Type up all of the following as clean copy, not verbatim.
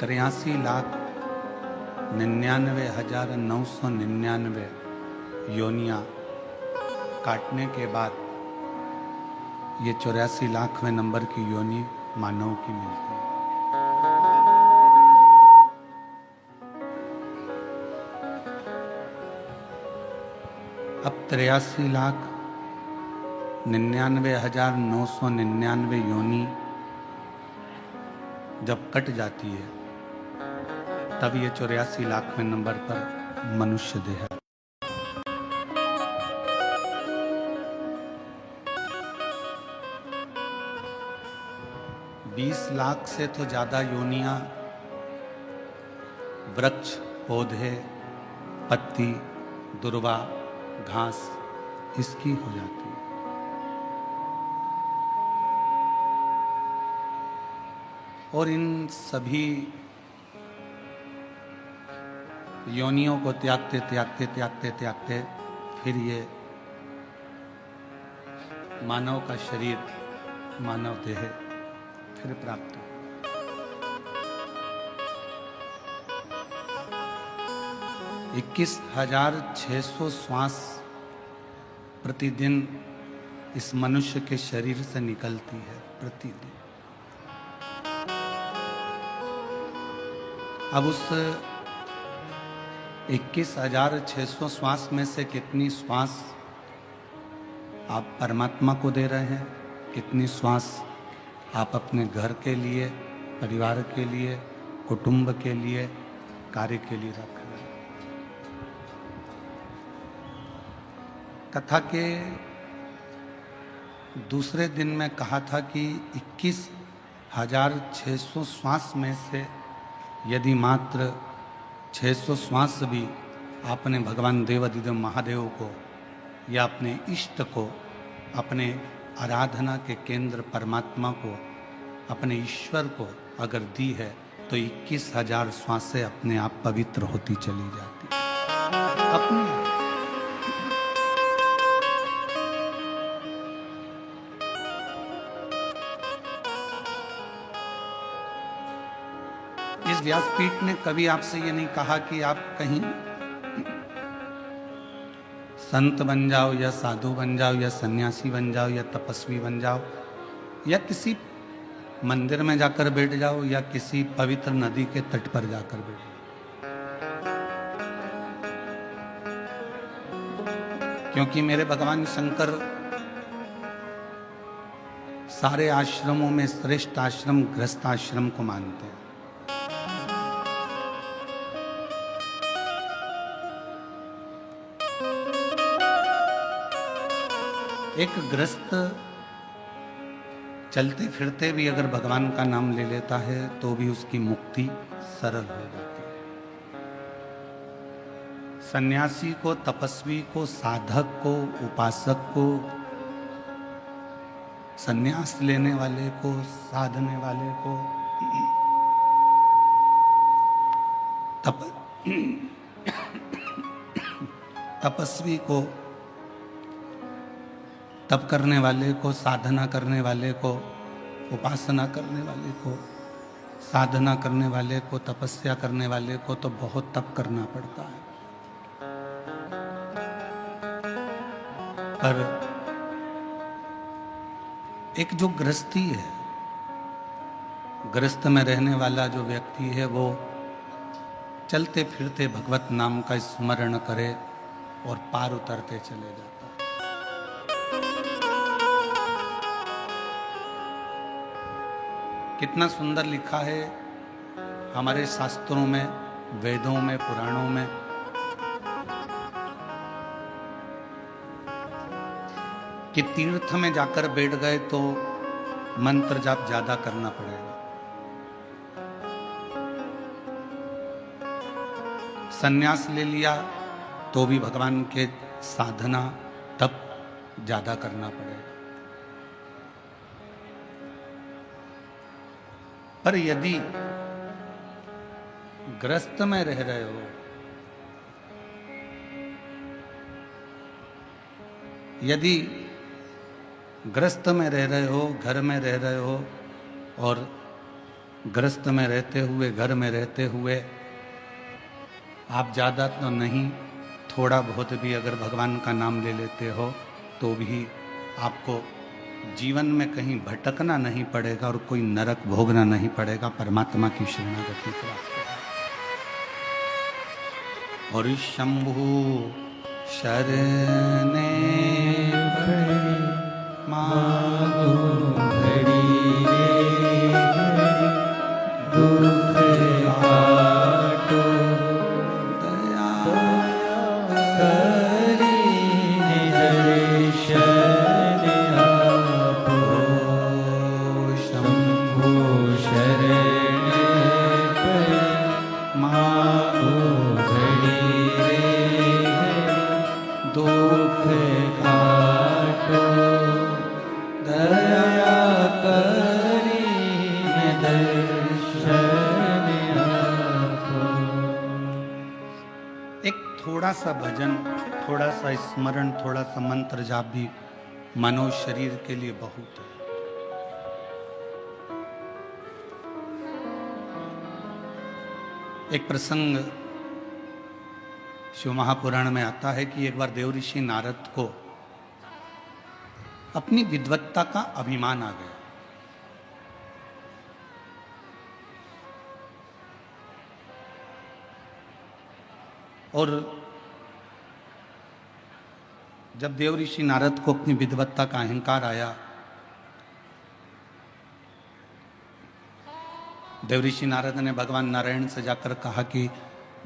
83,99,999 योनियां काटने के बाद ये 84,00,000वें नंबर की योनि मानव की मिलती है। अब 83,99,999 योनि जब कट जाती है तब ये 84,00,000वें नंबर पर मनुष्य देह है। बीस लाख से तो ज्यादा योनियां वृक्ष, पौधे, पत्ती, दुर्वा, घास इसकी हो जाती है। और इन सभी योनियों को त्यागते त्यागते त्यागते त्यागते फिर ये मानव का शरीर, मानव देह फिर प्राप्त हो। इक्कीस 21,600 श्वास प्रतिदिन इस मनुष्य के शरीर से निकलती है प्रतिदिन। अब उस 21,600 श्वास में से कितनी श्वास आप परमात्मा को दे रहे हैं, कितनी श्वास आप अपने घर के लिए, परिवार के लिए, कुटुंब के लिए, कार्य के लिए रख रहे हैं। कथा के दूसरे दिन में कहा था कि 21,600 श्वास में से यदि मात्र 600 श्वास भी आपने भगवान देवाधिदेव महादेव को या अपने इष्ट को, अपने आराधना के केंद्र परमात्मा को, अपने ईश्वर को अगर दी है तो 21,000 श्वासें अपने आप पवित्र होती चली जाती अपने। इस व्यासपीठ ने कभी आपसे ये नहीं कहा कि आप कहीं संत बन जाओ या साधु बन जाओ या सन्यासी बन जाओ या तपस्वी बन जाओ या किसी मंदिर में जाकर बैठ जाओ या किसी पवित्र नदी के तट पर जाकर बैठ जाओ। क्योंकि मेरे भगवान शंकर सारे आश्रमों में श्रेष्ठ आश्रम गृहस्थ आश्रम को मानते हैं। एक गृहस्थ चलते फिरते भी अगर भगवान का नाम ले लेता है तो भी उसकी मुक्ति सरल हो जाती है। सन्यासी को, तपस्वी को, साधक को, उपासक को, सन्यास लेने वाले को, साधने वाले को, तपस्वी को, तप करने वाले को, साधना करने वाले को, उपासना करने वाले को, साधना करने वाले को, तपस्या करने वाले को तो बहुत तप करना पड़ता है। पर एक जो गृहस्थी है, गृहस्थ में रहने वाला जो व्यक्ति है वो चलते फिरते भगवत नाम का स्मरण करे और पार उतरते चले जाता है। कितना सुंदर लिखा है हमारे शास्त्रों में, वेदों में, पुराणों में कि तीर्थ में जाकर बैठ गए तो मंत्र जाप ज्यादा करना पड़ेगा। सन्यास ले लिया तो भी भगवान के साधना तप ज्यादा करना पड़ेगा। पर यदि ग्रस्त में रह रहे हो, यदि ग्रस्त में रह रहे हो, घर में रह रहे हो और गृहस्थ में रहते हुए, घर में रहते हुए आप ज़्यादा तो नहीं, थोड़ा बहुत भी अगर भगवान का नाम ले लेते हो तो भी आपको जीवन में कहीं भटकना नहीं पड़ेगा और कोई नरक भोगना नहीं पड़ेगा, परमात्मा की शरणागति प्राप्त होगी। और शंभु शरणे मागो घड़ी दुख काटो दया करी दर्शन आपो शंभु शरण मागो घड़ी दुख काटो दया करी दर्शन आपो। एक थोड़ा सा भजन, थोड़ा सा स्मरण, थोड़ा सा मंत्र जाप भी मनो शरीर के लिए बहुत है। एक प्रसंग शिव महापुराण में आता है कि एक बार देव ऋषि नारद को अपनी विद्वत्ता का अभिमान आ गया। और जब देव ऋषि नारद को अपनी विद्वत्ता का अहंकार आया, देव ऋषि नारद ने भगवान नारायण से जाकर कहा कि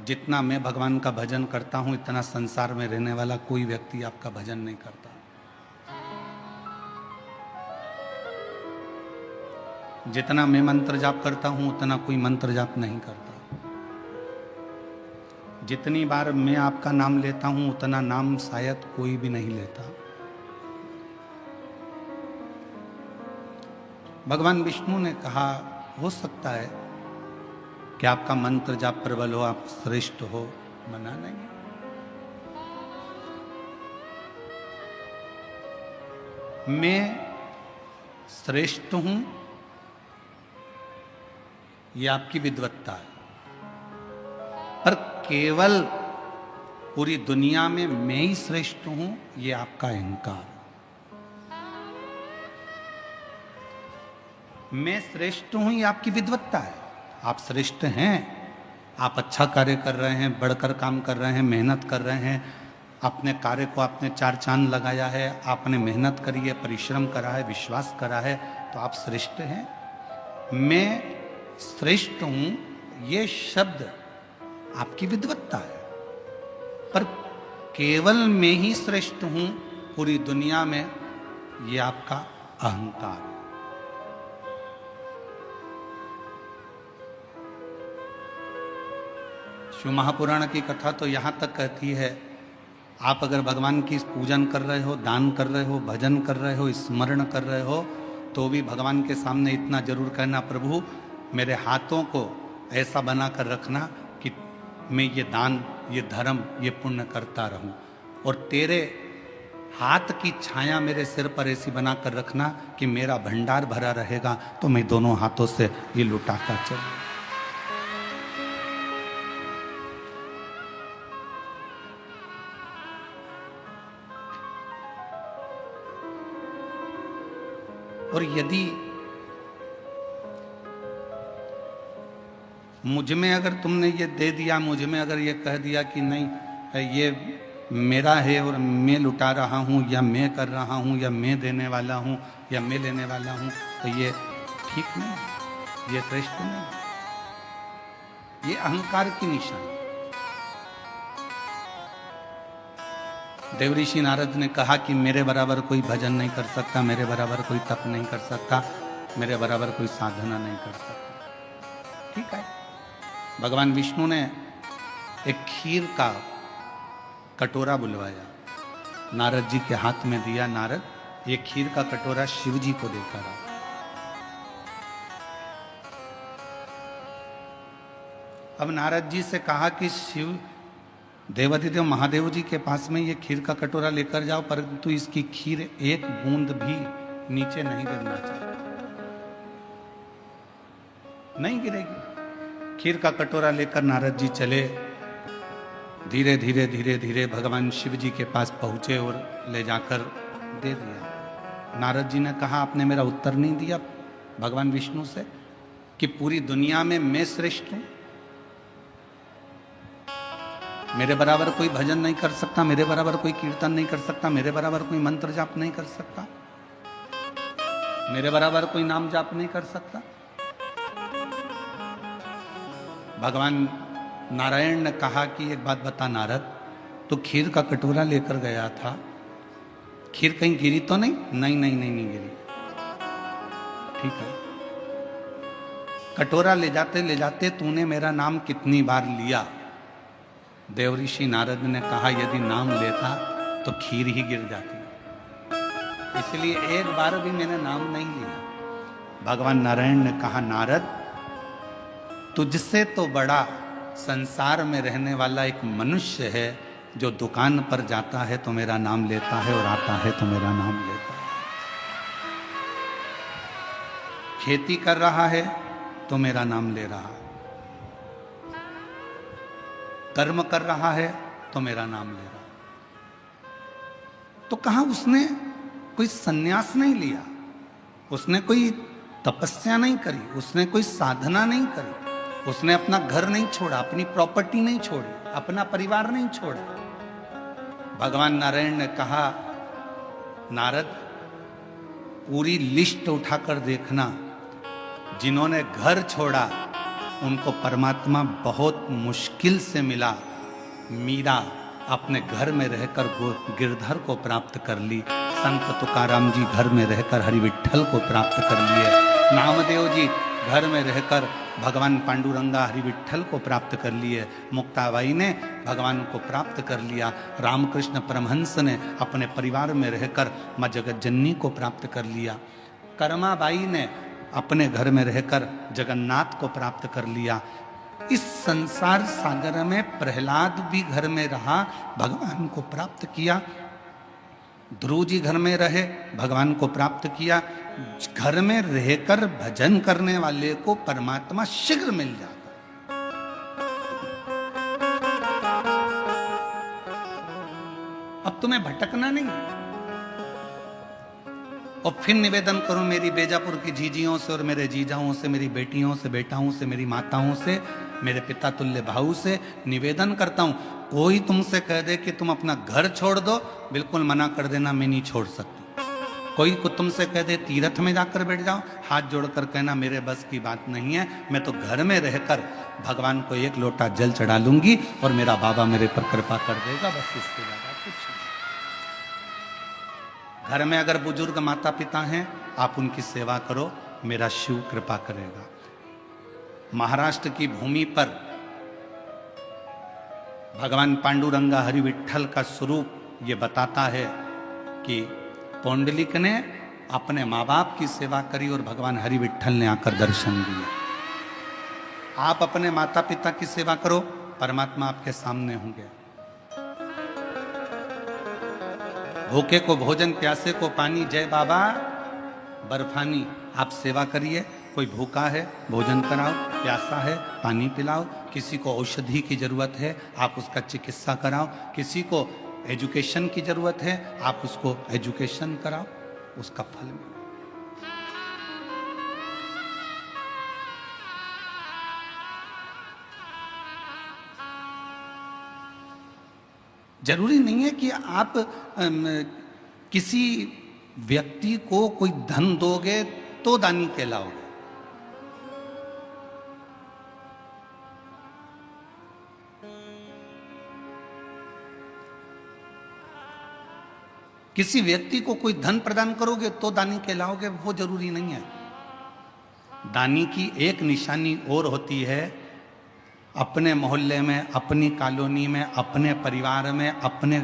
जितना मैं भगवान का भजन करता हूं, इतना संसार में रहने वाला कोई व्यक्ति आपका भजन नहीं करता। जितना मैं मंत्र जाप करता हूं, उतना कोई मंत्र जाप नहीं करता। जितनी बार मैं आपका नाम लेता हूं, उतना नाम शायद कोई भी नहीं लेता। भगवान विष्णु ने कहा, हो सकता है कि आपका मंत्र जाप प्रबल हो, आप श्रेष्ठ हो, मना नहीं। मैं श्रेष्ठ हूं, ये आपकी विद्वत्ता है, पर केवल पूरी दुनिया में मैं ही श्रेष्ठ हूं, ये आपका अहंकार। मैं श्रेष्ठ हूं, ये आपकी विद्वत्ता है। आप श्रेष्ठ हैं, आप अच्छा कार्य कर रहे हैं, बढ़कर काम कर रहे हैं, मेहनत कर रहे हैं, अपने कार्य को आपने चार चांद लगाया है, आपने मेहनत करी है, परिश्रम करा है, विश्वास करा है, तो आप श्रेष्ठ हैं। मैं श्रेष्ठ हूं, ये शब्द आपकी विद्वत्ता है, पर केवल मैं ही श्रेष्ठ हूं पूरी दुनिया में, ये आपका अहंकार है। शिव महापुराण की कथा तो यहां तक कहती है, आप अगर भगवान की पूजन कर रहे हो, दान कर रहे हो, भजन कर रहे हो, स्मरण कर रहे हो, तो भी भगवान के सामने इतना जरूर कहना, प्रभु मेरे हाथों को ऐसा बनाकर रखना कि मैं ये दान, ये धर्म, ये पुण्य करता रहूं, और तेरे हाथ की छाया मेरे सिर पर ऐसी बनाकर रखना कि मेरा भंडार भरा रहेगा, तो मैं दोनों हाथों से ये लुटाता चलूं। और यदि मुझ में अगर तुमने ये दे दिया, मुझ में अगर ये कह दिया कि नहीं ये मेरा है और मैं लुटा रहा हूँ, या मैं कर रहा हूँ, या मैं देने वाला हूँ, या मैं लेने वाला हूँ, तो ये ठीक नहीं, ये श्रेष्ठ नहीं, ये अहंकार की निशानी। देव ऋषि नारद ने कहा कि मेरे बराबर कोई भजन नहीं कर सकता, मेरे बराबर कोई तप नहीं कर सकता, मेरे बराबर कोई साधना नहीं कर सकता। ठीक है, भगवान विष्णु ने एक खीर का कटोरा बुलवाया, नारद जी के हाथ में दिया। नारद, ये खीर का कटोरा शिव जी को देकर आओ। अब नारद जी से कहा कि शिव देवाधिदेव महादेव जी के पास में ये खीर का कटोरा लेकर जाओ, परंतु इसकी खीर एक बूंद भी नीचे नहीं गिरना चाहिए। नहीं गिरेगी। खीर का कटोरा लेकर नारद जी चले, धीरे धीरे धीरे धीरे भगवान शिव जी के पास पहुंचे और ले जाकर दे दिया। नारद जी ने कहा आपने मेरा उत्तर नहीं दिया भगवान विष्णु से कि पूरी दुनिया में मैं श्रेष्ठ हूं, मेरे बराबर कोई भजन नहीं कर सकता, मेरे बराबर कोई कीर्तन नहीं कर सकता, मेरे बराबर कोई मंत्र जाप नहीं कर सकता, मेरे बराबर कोई नाम जाप नहीं कर सकता। भगवान नारायण ने कहा कि एक बात बता नारद, तो खीर का कटोरा लेकर गया था, खीर कहीं गिरी तो नहीं? नहीं नहीं नहीं, नहीं गिरी। ठीक है, कटोरा ले जाते तूने मेरा नाम कितनी बार लिया? देवऋषि नारद ने कहा यदि नाम लेता तो खीर ही गिर जाती, इसलिए एक बार भी मैंने नाम नहीं लिया। भगवान नारायण ने कहा नारद, तुझसे तो बड़ा संसार में रहने वाला एक मनुष्य है जो दुकान पर जाता है तो मेरा नाम लेता है और आता है तो मेरा नाम लेता है। खेती कर रहा है तो मेरा नाम ले रहा है, कर्म कर रहा है तो मेरा नाम ले रहा है। तो कहा उसने कोई सन्यास नहीं लिया, उसने कोई तपस्या नहीं करी, उसने कोई साधना नहीं करी, उसने अपना घर नहीं छोड़ा, अपनी प्रॉपर्टी नहीं छोड़ी, अपना परिवार नहीं छोड़ा। भगवान नारायण ने कहा नारद, पूरी लिस्ट उठाकर देखना, जिन्होंने घर छोड़ा उनको परमात्मा बहुत मुश्किल से मिला। मीरा अपने घर में रहकर गिरधर को प्राप्त कर ली, संत तुकाराम जी घर में रहकर हरि विठ्ठल को प्राप्त कर लिए, नामदेव जी घर में रहकर भगवान पांडुरंगा हरि विठ्ठल को प्राप्त कर लिए, मुक्ताबाई ने भगवान को प्राप्त कर लिया, रामकृष्ण परमहंस ने अपने परिवार में रहकर माँ जगत जननी को प्राप्त कर लिया, कर्माबाई ने अपने घर में रहकर जगन्नाथ को प्राप्त कर लिया। इस संसार सागर में प्रहलाद भी घर में रहा, भगवान को प्राप्त किया। ध्रुव जी घर में रहे, भगवान को प्राप्त किया। घर में रहकर भजन करने वाले को परमात्मा शीघ्र मिल जाता। अब तुम्हें भटकना नहीं। और फिर निवेदन करूं मेरी बेजापुर की जीजियों से और मेरे जीजाओं से, मेरी बेटियों से, बेटाओं से, मेरी माताओं से, मेरे पिता तुल्य भाऊ से निवेदन करता हूं, कोई तुमसे कह दे कि तुम अपना घर छोड़ दो, बिल्कुल मना कर देना, मैं नहीं छोड़ सकती। कोई को तुमसे कह दे तीर्थ में जाकर बैठ जाओ, हाथ जोड़कर कहना मेरे बस की बात नहीं है, मैं तो घर में रहकर भगवान को एक लोटा जल चढ़ा लूंगी और मेरा बाबा मेरे पर कृपा कर देगा, बस इससे ज्यादा कुछ नहीं। घर में अगर बुजुर्ग माता पिता हैं, आप उनकी सेवा करो, मेरा शिव कृपा करेगा। महाराष्ट्र की भूमि पर भगवान पांडुरंगा हरि विठ्ठल का स्वरूप ये बताता है कि पौंडलिक ने अपने माँ बाप की सेवा करी और भगवान हरि विठ्ठल ने आकर दर्शन दिए। आप अपने माता पिता की सेवा करो, परमात्मा आपके सामने होंगे। भूखे को भोजन, प्यासे को पानी, जय बाबा बर्फानी। आप सेवा करिए, कोई भूखा है भोजन कराओ, प्यासा है पानी पिलाओ, किसी को औषधि की जरूरत है आप उसका चिकित्सा कराओ, किसी को एजुकेशन की जरूरत है आप उसको एजुकेशन कराओ, उसका फल मिले। जरूरी नहीं है कि आप किसी व्यक्ति को कोई धन दोगे तो दानी कहलाओगे। किसी व्यक्ति को कोई धन प्रदान करोगे तो दानी कहलाओगे, वो जरूरी नहीं है। दानी की एक निशानी और होती है, अपने मोहल्ले में, अपनी कॉलोनी में, अपने परिवार में, अपने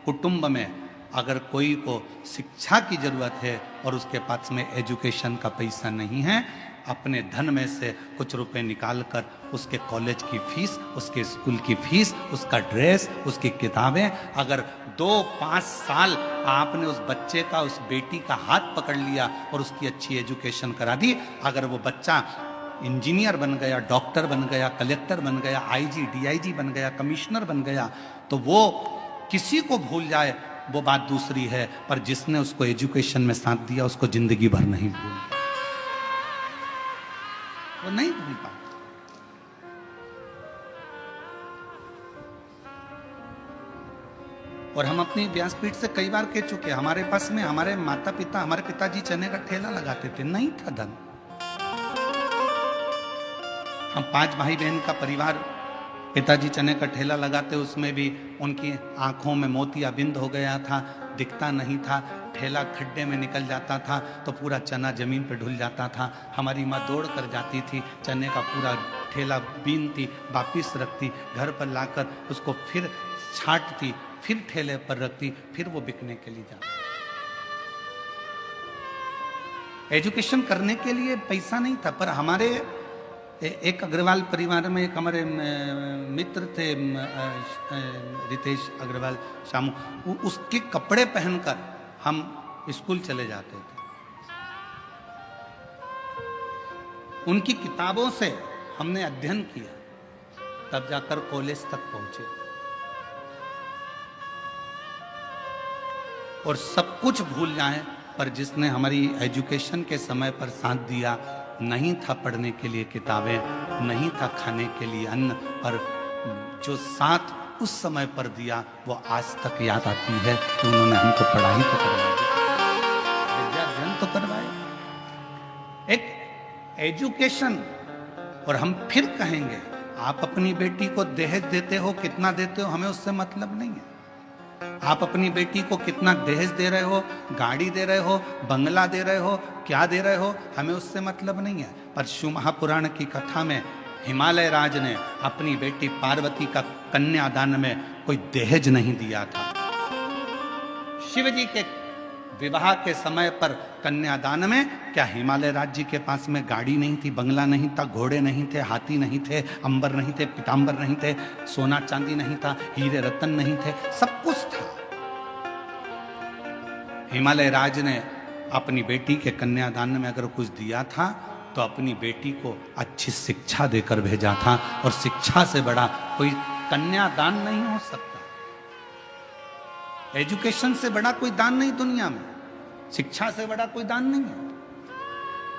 कुटुंब में अगर कोई को शिक्षा की जरूरत है और उसके पास में एजुकेशन का पैसा नहीं है, अपने धन में से कुछ रुपए निकालकर उसके कॉलेज की फीस, उसके स्कूल की फीस, उसका ड्रेस, उसकी किताबें, अगर 2-5 साल आपने उस बच्चे का, उस बेटी का हाथ पकड़ लिया और उसकी अच्छी एजुकेशन करा दी, अगर वो बच्चा इंजीनियर बन गया, डॉक्टर बन गया, कलेक्टर बन गया, आईजी डीआईजी बन गया, कमिश्नर बन गया, तो वो किसी को भूल जाए वो बात दूसरी है, पर जिसने उसको एजुकेशन में साथ दिया उसको जिंदगी भर नहीं भूल, वो नहीं भूल पाता। और हम अपनी व्यासपीठ से कई बार कह चुके हैं, हमारे पास में हमारे माता पिता, हमारे पिताजी चने का ठेला लगाते थे, नहीं था धन। हम 5 भाई बहन का परिवार, पिताजी चने का ठेला लगाते, उसमें भी उनकी आंखों में मोतियाबिंद हो गया था, दिखता नहीं था, ठेला खड्डे में निकल जाता था तो पूरा चना जमीन पे ढुल जाता था। हमारी माँ दौड़ कर जाती थी, चने का पूरा ठेला बीनती, वापिस रखती, घर पर लाकर उसको फिर छांटती, फिर ठेले पर रखती, फिर वो बिकने के लिए जाती। एजुकेशन करने के लिए पैसा नहीं था, पर हमारे एक अग्रवाल परिवार में एक हमारे मित्र थे, रितेश अग्रवाल शामू, उसके कपड़े पहनकर हम स्कूल चले जाते थे। उनकी किताबों से हमने अध्ययन किया, तब जाकर कॉलेज तक पहुंचे। और सब कुछ भूल जाएं, पर जिसने हमारी एजुकेशन के समय पर साथ दिया, नहीं था पढ़ने के लिए किताबें, नहीं था खाने के लिए अन्न, पर जो साथ उस समय पर दिया वो आज तक याद आती है कि उन्होंने हमको पढ़ाई तो करवाई, विद्याध्ययन तो करवाए, एक एजुकेशन। और हम फिर कहेंगे, आप अपनी बेटी को दहेज देते हो, कितना देते हो, हमें उससे मतलब नहीं है। आप अपनी बेटी को कितना दहेज दे रहे हो, गाड़ी दे रहे हो, बंगला दे रहे हो, क्या दे रहे हो, हमें उससे मतलब नहीं है। पर शिव महापुराण की कथा में हिमालय राज ने अपनी बेटी पार्वती का कन्यादान में कोई दहेज नहीं दिया था। शिव जी के विवाह के समय पर कन्यादान में क्या हिमालय राज्य के पास में गाड़ी नहीं थी, बंगला नहीं था, घोड़े नहीं थे, हाथी नहीं थे, अंबर नहीं थे, पीतांबर नहीं थे, सोना चांदी नहीं था, हीरे रतन नहीं थे, सब कुछ था। हिमालय राज ने अपनी बेटी के कन्यादान में अगर कुछ दिया था तो अपनी बेटी को अच्छी शिक्षा देकर भेजा था, और शिक्षा से बड़ा कोई कन्यादान नहीं हो सकता। एजुकेशन से बड़ा कोई दान नहीं दुनिया में, शिक्षा से बड़ा कोई दान नहीं है।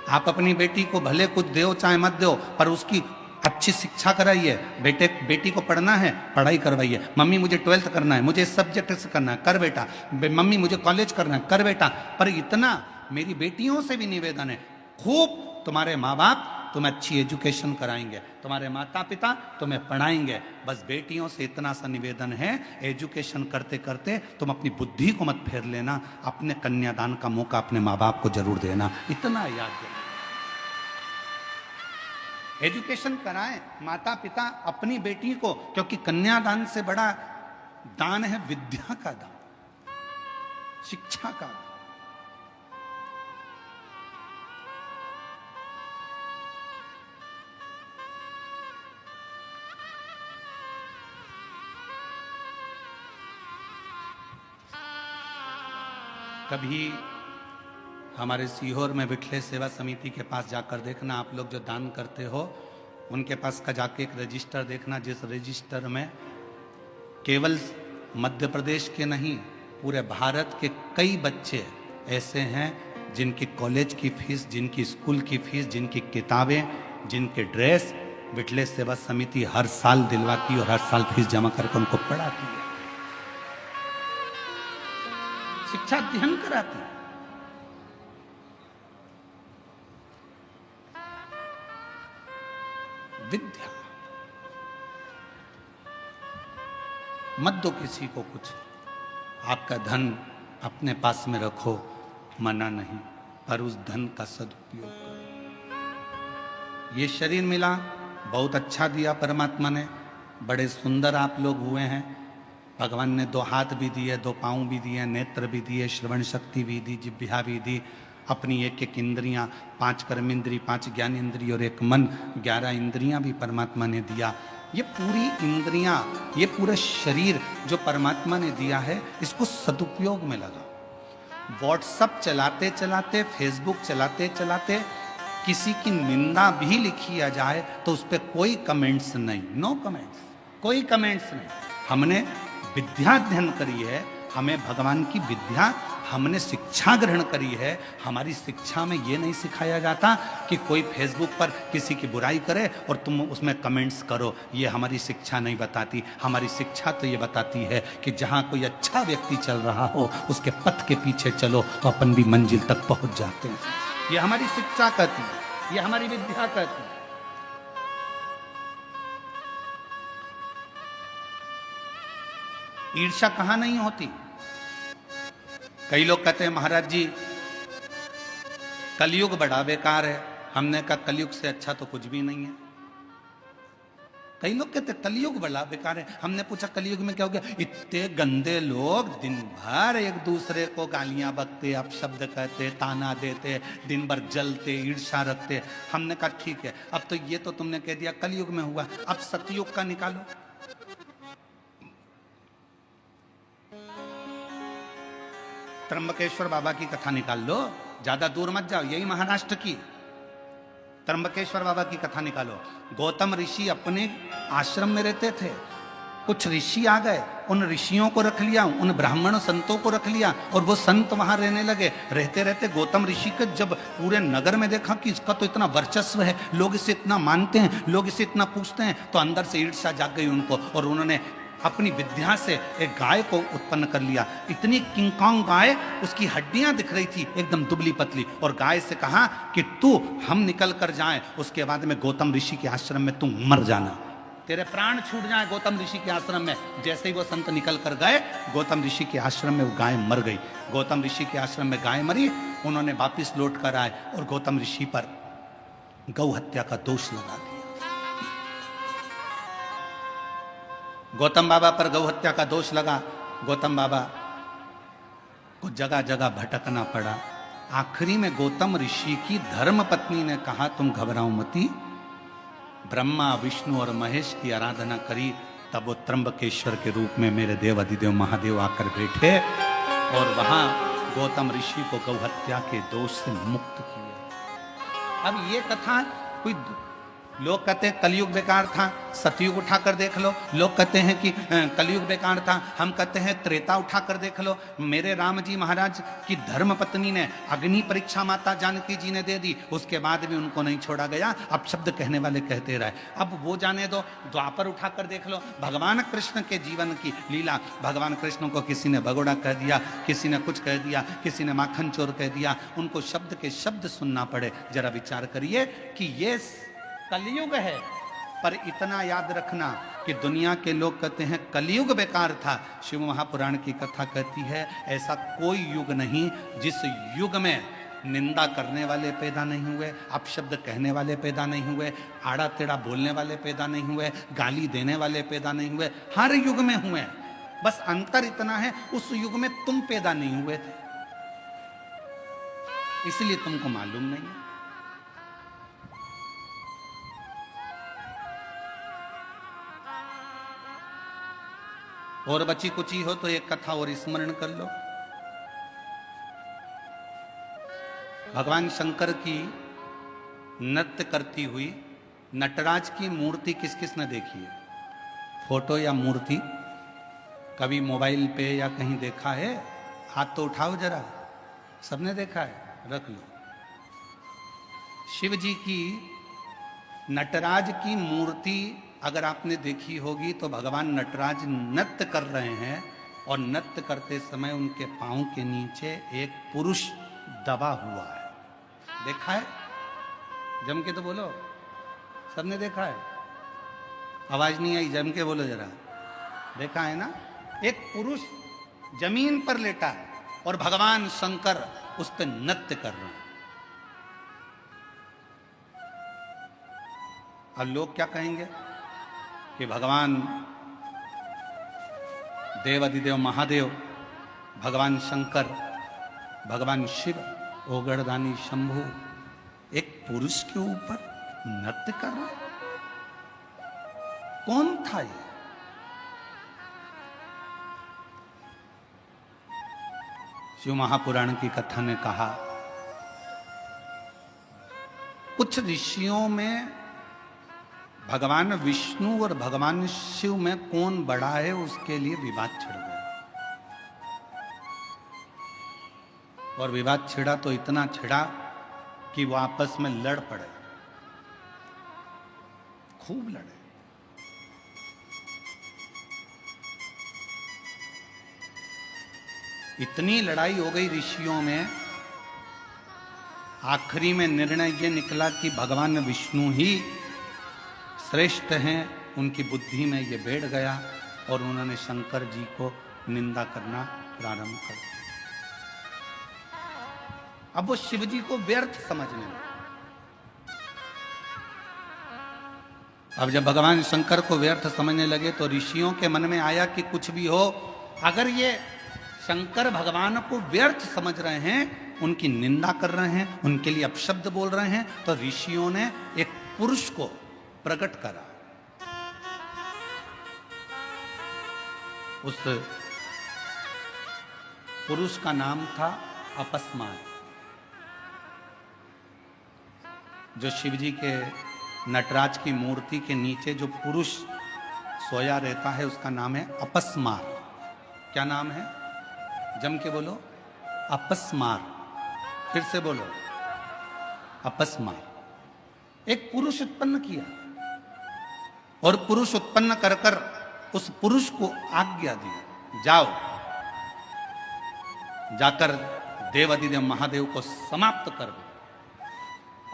आप अपनी बेटी को भले कुछ दो चाहे मत दो, पर उसकी अच्छी शिक्षा कराइए। बेटी को पढ़ना है, पढ़ाई करवाइए। मम्मी मुझे 12th करना है, मुझे इस सब्जेक्ट से करना है, कर बेटा। मम्मी मुझे कॉलेज करना है, कर बेटा। पर इतना मेरी बेटियों से भी निवेदन है, खूब तुम्हारे माँ बाप तुम्हें अच्छी एजुकेशन कराएंगे, तुम्हारे माता पिता तुम्हें पढ़ाएंगे, बस बेटियों से इतना सा निवेदन है, एजुकेशन करते करते तुम अपनी बुद्धि को मत फेर लेना, अपने कन्यादान का मौका अपने माँ बाप को जरूर देना, इतना याद देना। एजुकेशन कराएं माता पिता अपनी बेटी को, क्योंकि कन्यादान से बड़ा दान है विद्या का दान, शिक्षा का दान। कभी हमारे सीहोर में विठले सेवा समिति के पास जाकर देखना, आप लोग जो दान करते हो उनके पास का जाके एक रजिस्टर देखना, जिस रजिस्टर में केवल मध्य प्रदेश के नहीं पूरे भारत के कई बच्चे ऐसे हैं जिनकी कॉलेज की फीस, जिनकी स्कूल की फीस, जिनकी किताबें, जिनके ड्रेस विठले सेवा समिति हर साल दिलवाती और हर साल फीस जमा करके उनको पढ़ाती है, शिक्षा अध्ययन कराती है। विद्या मत दो किसी को कुछ, आपका धन अपने पास में रखो, मना नहीं, पर उस धन का सदुपयोग करो। ये शरीर मिला, बहुत अच्छा दिया परमात्मा ने, बड़े सुंदर आप लोग हुए हैं। भगवान ने 2 हाथ भी दिए, 2 पाँव भी दिए, नेत्र भी दिए, श्रवण शक्ति भी दी, जिह्वा भी दी, अपनी एक एक इंद्रियां, 5 कर्मेंद्री, 5 ज्ञान इंद्रिय और 1 मन, 11 इंद्रियां भी परमात्मा ने दिया। ये पूरी इंद्रियां, ये पूरा शरीर जो परमात्मा ने दिया है, इसको सदुपयोग में लगाओ। व्हाट्सएप चलाते चलाते, फेसबुक चलाते चलाते किसी की निंदा भी लिखी आ जाए तो उस पर कोई कमेंट्स नहीं, नो कमेंट्स, कोई कमेंट्स नहीं। हमने विद्या अध्ययन करी है, हमें भगवान की विद्या, हमने शिक्षा ग्रहण करी है। हमारी शिक्षा में ये नहीं सिखाया जाता कि कोई फेसबुक पर किसी की बुराई करे और तुम उसमें कमेंट्स करो। ये हमारी शिक्षा नहीं बताती। हमारी शिक्षा तो ये बताती है कि जहाँ कोई अच्छा व्यक्ति चल रहा हो उसके पथ के पीछे चलो तो अपन भी मंजिल तक पहुंच जाते हैं। ये हमारी शिक्षा कहती है, ये हमारी विद्या कहती है। ईर्ष्या कहां नहीं होती। कई लोग कहते हैं महाराज जी कलयुग बड़ा बेकार है। हमने कहा कलयुग से अच्छा तो कुछ भी नहीं है। कई लोग कहते हैं कलयुग बड़ा बेकार है। हमने पूछा कलयुग में क्या हो गया? इतने गंदे लोग दिन भर एक दूसरे को गालियां बकते, अपशब्द कहते, ताना देते, दिन भर जलते, ईर्ष्या रखते। हमने कहा ठीक है, अब तो ये तो तुमने कह दिया कलयुग में हुआ, अब सतयुग का निकालो। त्र्यंबकेश्वर बाबा की कथा निकाल लो, ज्यादा दूर मत जाओ, यही महाराष्ट्र की त्र्यंबकेश्वर बाबा की कथा निकालो। गौतम ऋषि अपने आश्रम में रहते थे, कुछ ऋषि आ गए, उन ऋषियों को रख लिया, उन ब्राह्मण संतों को रख लिया और वो संत वहां रहने लगे। रहते रहते गौतम ऋषि के जब पूरे नगर में देखा कि इसका तो इतना वर्चस्व है, लोग इसे इतना मानते हैं, लोग इसे इतना पूछते हैं, तो अंदर से ईर्ष्या जाग गई उनको और उन्होंने अपनी विद्या से एक गाय को उत्पन्न कर लिया। इतनी किंगकॉन्ग गाय, उसकी हड्डियां दिख रही थी एकदम दुबली पतली, और गाय से कहा कि तू हम निकल कर जाएं, उसके बाद में गौतम ऋषि के आश्रम में तू मर जाना, तेरे प्राण छूट जाए गौतम ऋषि के आश्रम में। जैसे ही वो संत निकल कर गए गौतम ऋषि के आश्रम में वो गाय मर गई। गौतम ऋषि के आश्रम में गाय मरी, उन्होंने वापिस लौट कर आए और गौतम ऋषि पर गौ हत्या का दोष लगा दिया। गौतम बाबा पर गौ हत्या का दोष लगा। गौतम बाबा को जगह जगह भटकना पड़ा। आखिरी में गौतम ऋषि की धर्म पत्नी ने कहा तुम घबराओ मती, ब्रह्मा विष्णु और महेश की आराधना करी, तब वो त्र्यंबकेश्वर के रूप में मेरे देव अधिदेव महादेव आकर बैठे और वहां गौतम ऋषि को गौ हत्या के दोष से मुक्त किया। अब ये कथा कोई, लोग कहते हैं कलयुग बेकार था, सतयुग उठाकर देख लो। लोग कहते हैं कि कलयुग बेकार था, हम कहते हैं त्रेता उठाकर देख लो। मेरे राम जी महाराज की धर्म पत्नी ने अग्नि परीक्षा माता जानकी जी ने दे दी, उसके बाद भी उनको नहीं छोड़ा गया। अब शब्द कहने वाले कहते रहे, अब वो जाने दो। द्वापर उठाकर देख लो, भगवान कृष्ण के जीवन की लीला। भगवान कृष्ण को किसी ने भगोड़ा कह दिया, किसी ने कुछ कह दिया, किसी ने माखन चोर कह दिया, उनको शब्द के शब्द सुनना पड़े। जरा विचार करिए कि ये कलयुग है, पर इतना याद रखना कि दुनिया के लोग कहते हैं कलयुग बेकार था। शिव महापुराण की कथा कहती है ऐसा कोई युग नहीं जिस युग में निंदा करने वाले पैदा नहीं हुए, अपशब्द कहने वाले पैदा नहीं हुए, आड़ा टेढ़ा बोलने वाले पैदा नहीं हुए, गाली देने वाले पैदा नहीं हुए। हर युग में हुए, बस अंतर इतना है उस युग में तुम पैदा नहीं हुए थे, इसलिए तुमको मालूम नहीं है। और बची कुची हो तो एक कथा और स्मरण कर लो। भगवान शंकर की नृत्य करती हुई नटराज की मूर्ति किस किस ने देखी है? फोटो या मूर्ति कभी मोबाइल पे या कहीं देखा है? हाथ तो उठाओ जरा, सबने देखा है, रख लो। शिव जी की नटराज की मूर्ति अगर आपने देखी होगी तो भगवान नटराज नृत्य कर रहे हैं और नृत्य करते समय उनके पांव के नीचे एक पुरुष दबा हुआ है। देखा है? जम के तो बोलो, सबने देखा है? आवाज नहीं आई, जम के बोलो जरा। देखा है ना? एक पुरुष जमीन पर लेटा है और भगवान शंकर उस पर नृत्य कर रहे हैं। अब लोग क्या कहेंगे कि भगवान देवाधिदेव महादेव, भगवान शंकर, भगवान शिव, ओगड़दानी शंभु एक पुरुष के ऊपर नृत्य कर रहे। कौन था ये? शिव महापुराण की कथा ने कहा कुछ ऋषियों में भगवान विष्णु और भगवान शिव में कौन बड़ा है उसके लिए विवाद छिड़ गया। और विवाद छिड़ा तो इतना छिड़ा कि वो आपस में लड़ पड़े, खूब लड़े। इतनी लड़ाई हो गई ऋषियों में, आखिरी में निर्णय ये निकला कि भगवान विष्णु ही श्रेष्ठ हैं। उनकी बुद्धि में ये बैठ गया और उन्होंने शंकर जी को निंदा करना प्रारंभ कर दिया। अब वो शिव जी को व्यर्थ समझने लगे। अब जब भगवान शंकर को व्यर्थ समझने लगे तो ऋषियों के मन में आया कि कुछ भी हो, अगर ये शंकर भगवान को व्यर्थ समझ रहे हैं, उनकी निंदा कर रहे हैं, उनके लिए अपशब्द बोल रहे हैं, तो ऋषियों ने एक पुरुष को प्रकट करा। उस पुरुष का नाम था अपस्मार। जो शिवजी के नटराज की मूर्ति के नीचे जो पुरुष सोया रहता है उसका नाम है अपस्मार। क्या नाम है? जम के बोलो, अपस्मार। फिर से बोलो, अपस्मार। एक पुरुष उत्पन्न किया और पुरुष उत्पन्न कर कर उस पुरुष को आज्ञा दी, जाओ जाकर देवादिदेव महादेव को समाप्त कर दो।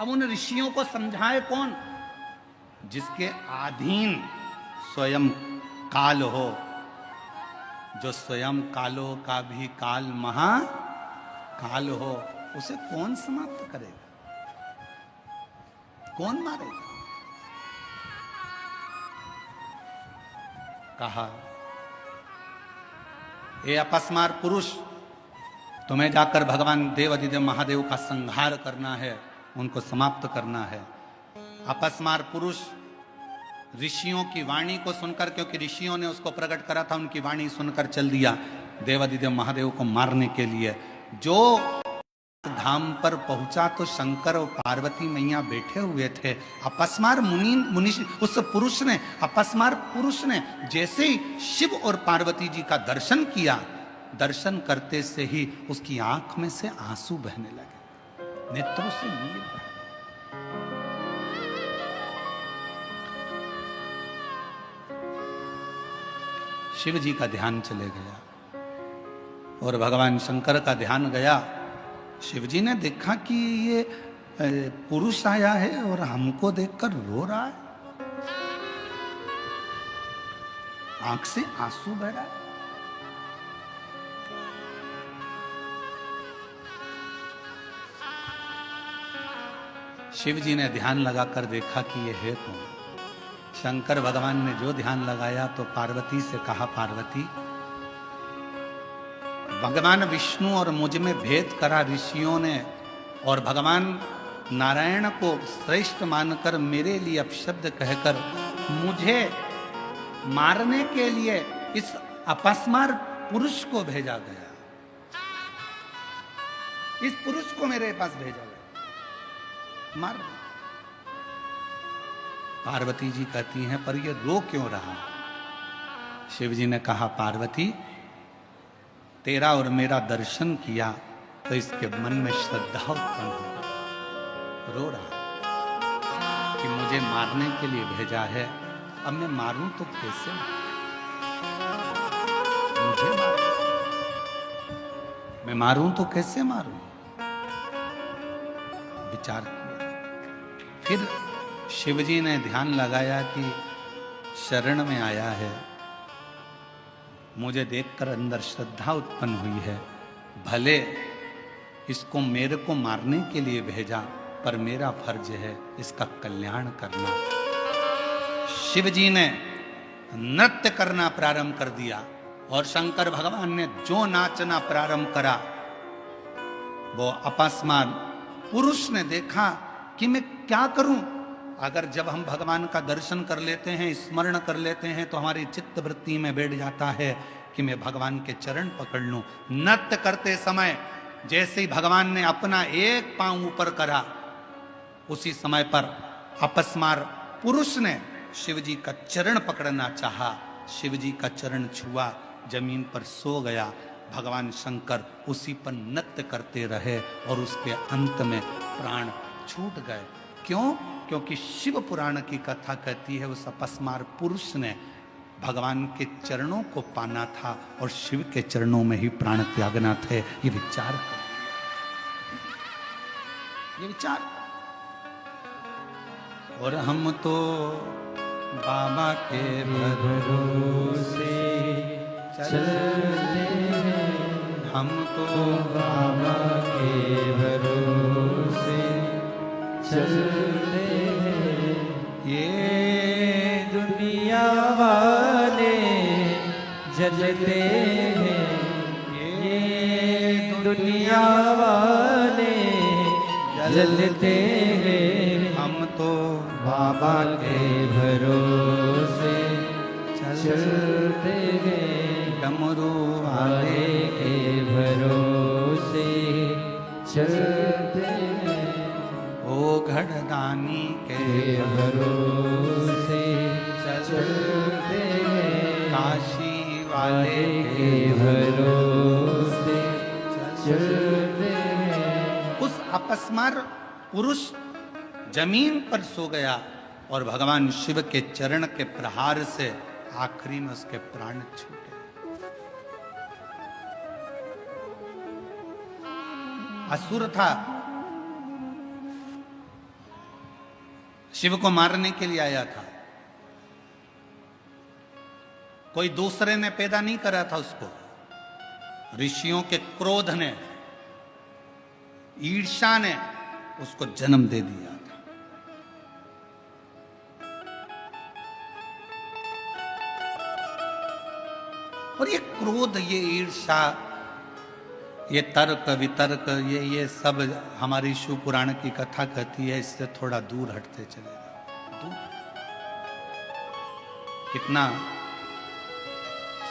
अब उन ऋषियों को समझाए कौन? जिसके अधीन स्वयं काल हो, जो स्वयं कालो का भी काल महाकाल हो, उसे कौन समाप्त करेगा? कौन मारेगा? कहा, ए अपस्मार पुरुष, तुम्हें जाकर भगवान देवादिदेव महादेव का संहार करना है, उनको समाप्त करना है। अपस्मार पुरुष ऋषियों की वाणी को सुनकर, क्योंकि ऋषियों ने उसको प्रकट करा था, उनकी वाणी सुनकर चल दिया देवादिदेव महादेव को मारने के लिए। जो धाम पर पहुंचा तो शंकर और पार्वती मैया बैठे हुए थे। अपस्मार मुनि उस पुरुष ने, अपस्मार पुरुष ने जैसे ही शिव और पार्वती जी का दर्शन किया, दर्शन करते से ही उसकी आंख में से आंसू बहने लगे, नेत्रों से नीर बहे। शिव जी का ध्यान चले गया और भगवान शंकर का ध्यान गया। शिव जी ने देखा कि ये पुरुष आया है और हमको देखकर रो रहा है, आंख से आंसू बह रहा है। शिव जी ने ध्यान लगाकर देखा कि ये है कौन। शंकर भगवान ने जो ध्यान लगाया तो पार्वती से कहा, पार्वती, भगवान विष्णु और मुझ में भेद करा ऋषियों ने, और भगवान नारायण को श्रेष्ठ मानकर मेरे लिए अपशब्द कहकर मुझे मारने के लिए इस अपस्मार पुरुष को भेजा गया। इस पुरुष को मेरे पास भेजा गया, मार। पार्वती जी कहती हैं, पर ये रो क्यों रहा? शिव जी ने कहा, पार्वती, तेरा और मेरा दर्शन किया तो इसके मन में श्रद्धा उत्पन्न हो, रो रहा कि मुझे मारने के लिए भेजा है। अब मैं मारूं तो कैसे? मुझे मैं मारूं तो कैसे मारूं? विचार किया। फिर शिवजी ने ध्यान लगाया कि शरण में आया है, मुझे देखकर अंदर श्रद्धा उत्पन्न हुई है, भले इसको मेरे को मारने के लिए भेजा, पर मेरा फर्ज है इसका कल्याण करना। शिवजी ने नृत्य करना प्रारंभ कर दिया और शंकर भगवान ने जो नाचना प्रारंभ करा, वो अपस्मार पुरुष ने देखा कि मैं क्या करूं। अगर जब हम भगवान का दर्शन कर लेते हैं, स्मरण कर लेते हैं, तो हमारी चित्त वृत्ति में बैठ जाता है कि मैं भगवान के चरण पकड़ लूं। नृत्य करते समय जैसे ही भगवान ने अपना एक पांव ऊपर करा, उसी समय पर अपस्मार पुरुष ने शिव जी का चरण पकड़ना चाहा, शिव जी का चरण छुआ, जमीन पर सो गया। भगवान शंकर उसी पर नृत्य करते रहे और उसके अंत में प्राण छूट गए। क्यों? क्योंकि शिव पुराण की कथा कहती है उस अपस्मार पुरुष ने भगवान के चरणों को पाना था और शिव के चरणों में ही प्राण त्यागना थे। ये विचार, ये विचार। और हम तो बाबा के भरोसे चलते हैं, हम तो बाबा के भरोसे चलते हैं। ये दुनिया वाले जलते हैं, ये दुनिया वाले जलते हैं, हम तो बाबा के भरोसे चलते हैं। डमरू वाले के भरोसे चलते हैं, ओ घड़दानी के भरोसे चलते हैं, काशी वाले के भरोसे चलते हैं। उस अपस्मार पुरुष जमीन पर सो गया और भगवान शिव के चरण के प्रहार से आखिरी में उसके प्राण छूटे। असुर था, शिव को मारने के लिए आया था। कोई दूसरे ने पैदा नहीं करा था उसको, ऋषियों के क्रोध ने, ईर्ष्या ने उसको जन्म दे दिया था। और ये क्रोध, ये ईर्ष्या, ये तर्क वितर्क, ये सब हमारी शिव पुराण की कथा कहती है, इससे थोड़ा दूर हटते चले जाओ। दूर। कितना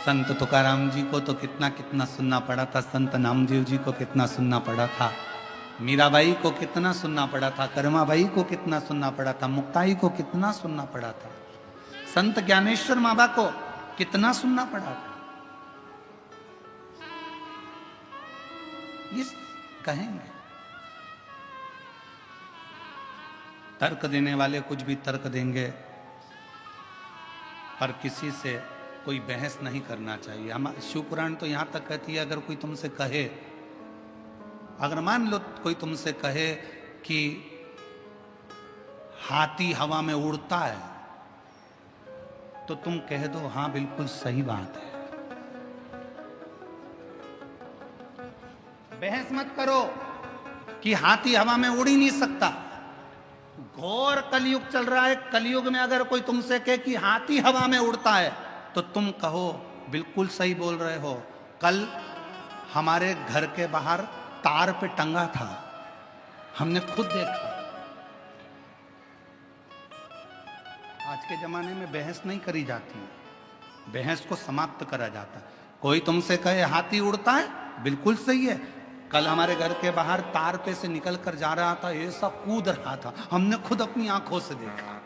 संत तुकाराम जी को तो कितना कितना सुनना पड़ा था, संत नामदेव जी को कितना सुनना पड़ा था, मीराबाई को कितना सुनना पड़ा था, कर्माबाई को कितना सुनना पड़ा था, मुक्ताई को कितना सुनना पड़ा था, संत ज्ञानेश्वर बाबा को कितना सुनना पड़ा था। ये कहेंगे, तर्क देने वाले कुछ भी तर्क देंगे, पर किसी से कोई बहस नहीं करना चाहिए। हम शिव पुराण तो यहां तक कहती है, अगर कोई तुमसे कहे, अगर मान लो कोई तुमसे कहे कि हाथी हवा में उड़ता है, तो तुम कह दो हां बिल्कुल सही बात है। बहस मत करो कि हाथी हवा में उड़ ही नहीं सकता। घोर कलयुग चल रहा है, कलयुग में अगर कोई तुमसे कहे कि हाथी हवा में उड़ता है, तो तुम कहो बिल्कुल सही बोल रहे हो। कल हमारे घर के बाहर तार पे टंगा था, हमने खुद देखा। आज के जमाने में बहस नहीं करी जाती है, बहस को समाप्त करा जाता है। कोई तुमसे कहे हाथी उड़ता है, बिल्कुल सही है। कल हमारे घर के बाहर तार पे से निकल कर जा रहा था, ऐसा कूद रहा था, हमने खुद अपनी आंखों से देखा।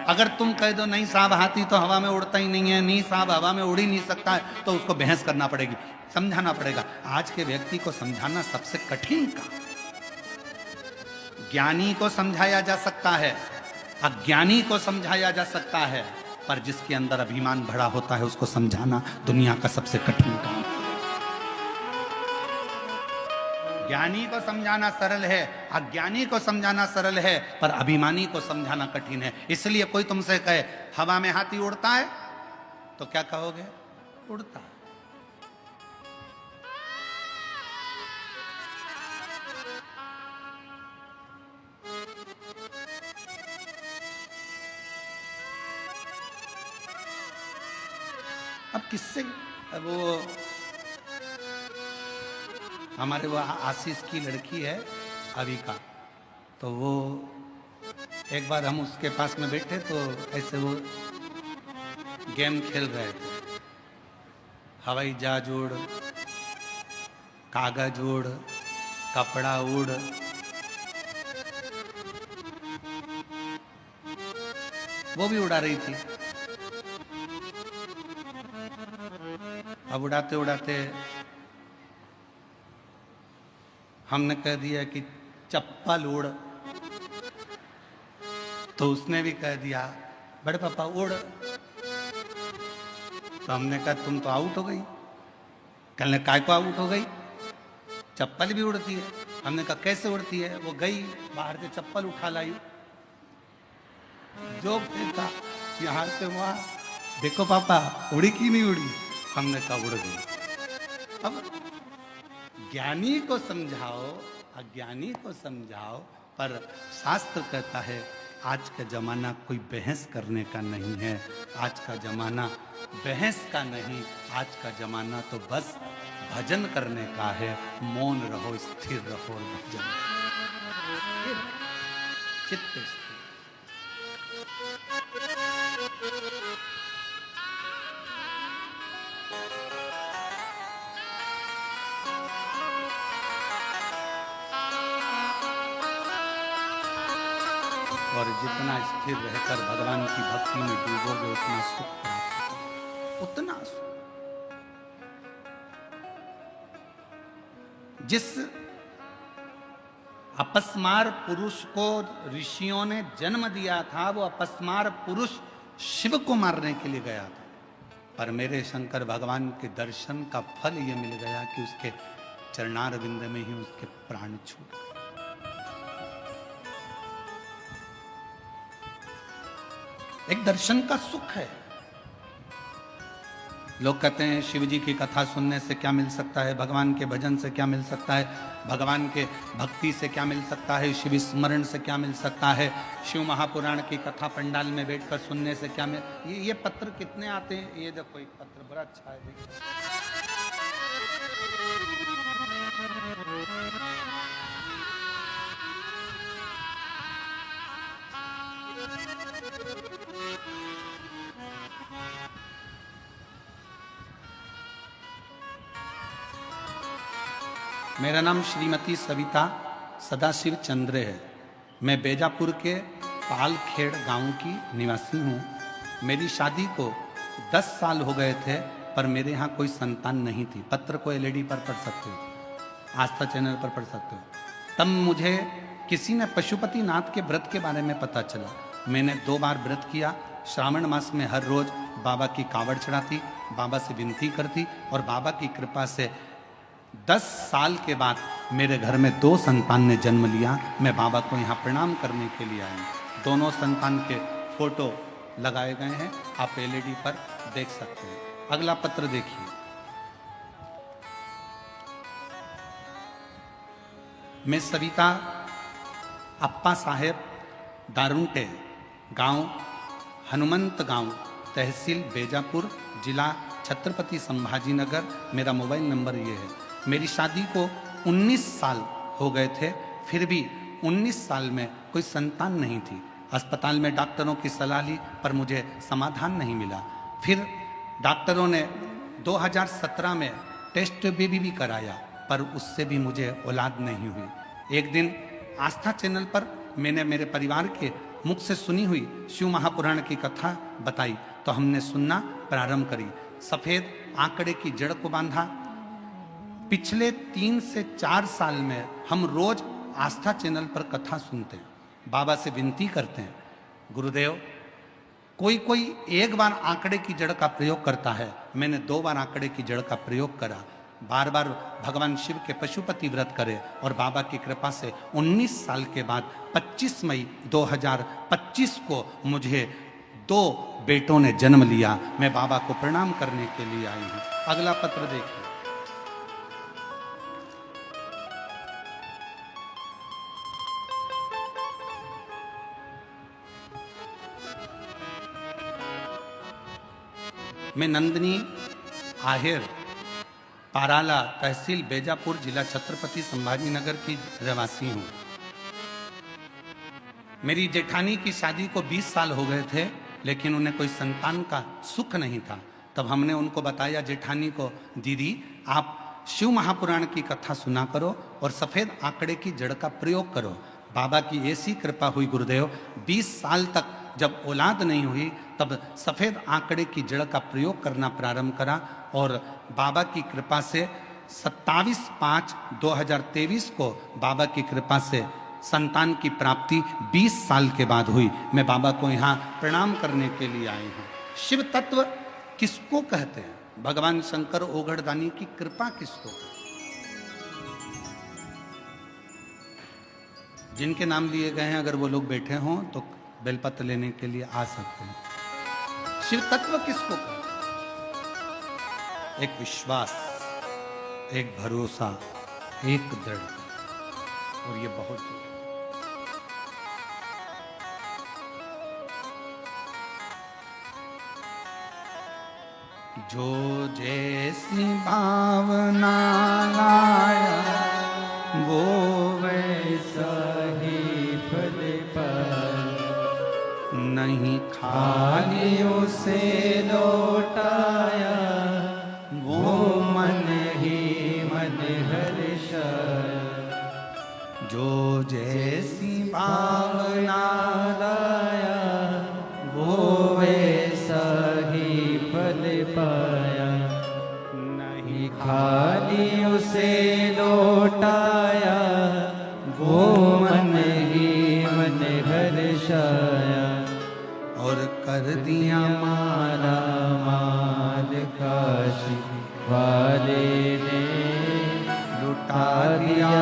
अगर तुम कह दो नहीं साहब हाथी तो हवा में उड़ता ही नहीं है, नहीं साहब हवा में उड़ ही नहीं सकता है, तो उसको बहस करना पड़ेगी, समझाना पड़ेगा। आज के व्यक्ति को समझाना सबसे कठिन काम। ज्ञानी को समझाया जा सकता है, अज्ञानी को समझाया जा सकता है, पर जिसके अंदर अभिमान भरा होता है उसको समझाना दुनिया का सबसे कठिन काम। ज्ञानी को समझाना सरल है, अज्ञानी को समझाना सरल है, पर अभिमानी को समझाना कठिन है। इसलिए कोई तुमसे कहे हवा में हाथी उड़ता है, तो क्या कहोगे? उड़ता है। अब किससे वो हमारे वो आशीष की लड़की है अभी का, तो वो एक बार हम उसके पास में बैठे तो ऐसे वो गेम खेल रहे थे, हवाई जहाज उड़, कागज उड़, कपड़ा उड़, वो भी उड़ा रही थी। अब उड़ाते उड़ाते हमने कह दिया कि चप्पल उड़, तो उसने भी कह दिया बड़े पापा उड़। तो हमने कहा तुम तो आउट हो गई। कहने काय को आउट हो गई, चप्पल भी उड़ती है। हमने कहा कैसे उड़ती है? वो गई बाहर से चप्पल उठा लाई, जो फेंका यहां से वहां, देखो पापा उड़ी की नहीं उड़ी? हमने कहा उड़ गई। अब ज्ञानी को समझाओ, अज्ञानी को समझाओ, पर शास्त्र कहता है आज का जमाना कोई बहस करने का नहीं है। आज का जमाना बहस का नहीं, आज का जमाना तो बस भजन करने का है। मौन रहो, स्थिर रहो और भजन चित्त स्थिर। और जितना स्थिर रहकर भगवान की भक्ति में डूबोगे उतना सुख प्राप्त होगा, उतना सुख। जिस अपस्मार पुरुष को ऋषियों ने जन्म दिया था, वो अपस्मार पुरुष शिव को मारने के लिए गया था, पर मेरे शंकर भगवान के दर्शन का फल ये मिल गया कि उसके चरणारविंद में ही उसके प्राण छूट गए। एक दर्शन का सुख है। लोग कहते हैं शिव जी की कथा सुनने से क्या मिल सकता है, भगवान के भजन से क्या मिल सकता है, भगवान के भक्ति से क्या मिल सकता है, शिव स्मरण से क्या मिल सकता है, शिव महापुराण की कथा पंडाल में बैठकर सुनने से क्या मिल। ये पत्र कितने आते हैं? ये देखो एक पत्र बड़ा अच्छा है, देखो। मेरा नाम श्रीमती सविता सदाशिव चंद्र है। मैं बेजापुर के पालखेड़ गांव की निवासी हूँ। मेरी शादी को 10 साल हो गए थे, पर मेरे यहाँ कोई संतान नहीं थी। पत्र को एलईडी पर पढ़ सकते हो, आस्था चैनल पर पढ़ सकते हो। तब मुझे किसी ने पशुपति नाथ के व्रत के बारे में पता चला। मैंने 2 बार व्रत किया। श्रावण मास में हर रोज बाबा की कावड़ चढ़ाती, बाबा से विनती करती, और बाबा की कृपा से 10 साल के बाद मेरे घर में 2 संतान ने जन्म लिया। मैं बाबा को यहाँ प्रणाम करने के लिए आई। दोनों संतान के फोटो लगाए गए हैं, आप एलईडी पर देख सकते हैं। अगला पत्र देखिए। मैं सविता अप्पा साहेब दारुंटे, गांव हनुमंत गांव, तहसील बेजापुर, जिला छत्रपति संभाजी नगर। मेरा मोबाइल नंबर ये है। मेरी शादी को 19 साल हो गए थे, फिर भी 19 साल में कोई संतान नहीं थी। अस्पताल में डॉक्टरों की सलाह ली, पर मुझे समाधान नहीं मिला। फिर डॉक्टरों ने 2017 में टेस्ट बेबी भी कराया, पर उससे भी मुझे औलाद नहीं हुई। एक दिन आस्था चैनल पर मैंने मेरे परिवार के मुख से सुनी हुई शिव महापुराण की कथा बताई, तो हमने सुनना प्रारंभ करी। सफेद आंकड़े की जड़ को बांधा। पिछले 3 से 4 साल में हम रोज आस्था चैनल पर कथा सुनते हैं, बाबा से विनती करते हैं, गुरुदेव। कोई एक बार आंकड़े की जड़ का प्रयोग करता है, मैंने 2 बार आंकड़े की जड़ का प्रयोग करा। बार बार भगवान शिव के पशुपति व्रत करे, और बाबा की कृपा से 19 साल के बाद 25 मई 2025 को मुझे 2 बेटों ने जन्म लिया। मैं बाबा को प्रणाम करने के लिए आई हूँ। अगला पत्र देखिए। मैं नंदनी आहेर, पाराला, तहसील बेजापुर, जिला छत्रपति संभाजी नगर की रहवासी हूँ। मेरी जेठानी की शादी को 20 साल हो गए थे, लेकिन उन्हें कोई संतान का सुख नहीं था। तब हमने उनको बताया, जेठानी को, दीदी आप शिव महापुराण की कथा सुना करो और सफेद आंकड़े की जड़ का प्रयोग करो। बाबा की ऐसी कृपा हुई गुरुदेव, 20 साल तक जब औलाद नहीं हुई तब सफ़ेद आंकड़े की जड़ का प्रयोग करना प्रारंभ करा और बाबा की कृपा से 27/5/2023 को बाबा की कृपा से संतान की प्राप्ति 20 साल के बाद हुई। मैं बाबा को यहाँ प्रणाम करने के लिए आई हूँ। शिव तत्व किसको कहते हैं? भगवान शंकर ओघड़दानी की कृपा किसको? जिनके नाम लिए गए हैं अगर वो लोग बैठे हों तो बेलपत्र लेने के लिए आ सकते हैं। शिव तत्व किसको कहते हैं? एक विश्वास, एक भरोसा, एक दृढ़ता, और ये बहुत जो जैसी भावना लाया वो वैसा ही फल पाया, नहीं खाली उसे लौटाया वो मन ही मन हर्षाया। जो जैसी भावना लाया वो वैसा ही फल पाया, नहीं खाली उसे लौटाया वो मन ही मन हर्षाया। और कर दिया मारा माल काशी वाले ने, लुटा दिया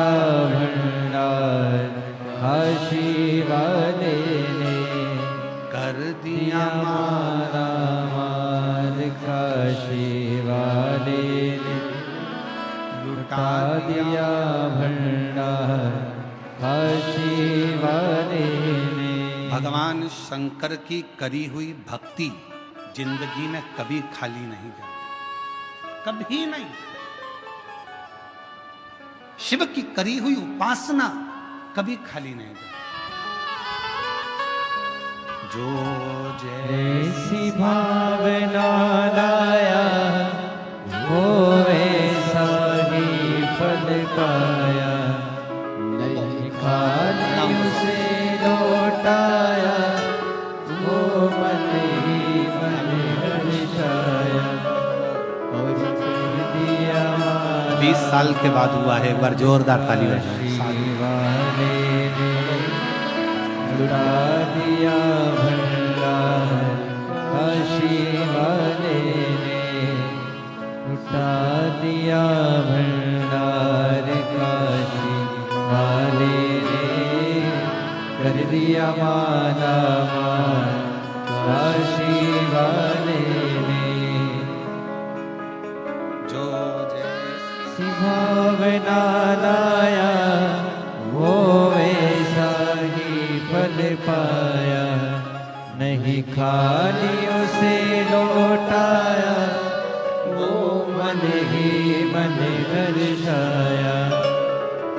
भंडार काशी वाले ने। कर दिया मारा माल काशी वाले ने, लुटा दिया भंडार काशी वाले ने। भगवान शंकर की करी हुई भक्ति जिंदगी में कभी खाली नहीं जाती, कभी नहीं। शिव की करी हुई उपासना कभी खाली नहीं जाती। जो जैसी भावना लाया वो वैसा ही फल पाया, नहीं खाली उसे लौटाया वो मन ही मन हर्षाया। और कर दिया 20 साल के बाद हुआ है। एक बार जोरदार ताली बजाएं। लुटा दिया भंडार काशी वाले ने, लुटा दिया भंडार काशी वाले ने। कर दिया माला माल काशी वाले ने। जो जैसी भावना लाया वो वैसा ही फल पाया, नहीं खाली उसे लौटाया वो मन ही मन हर्षाया।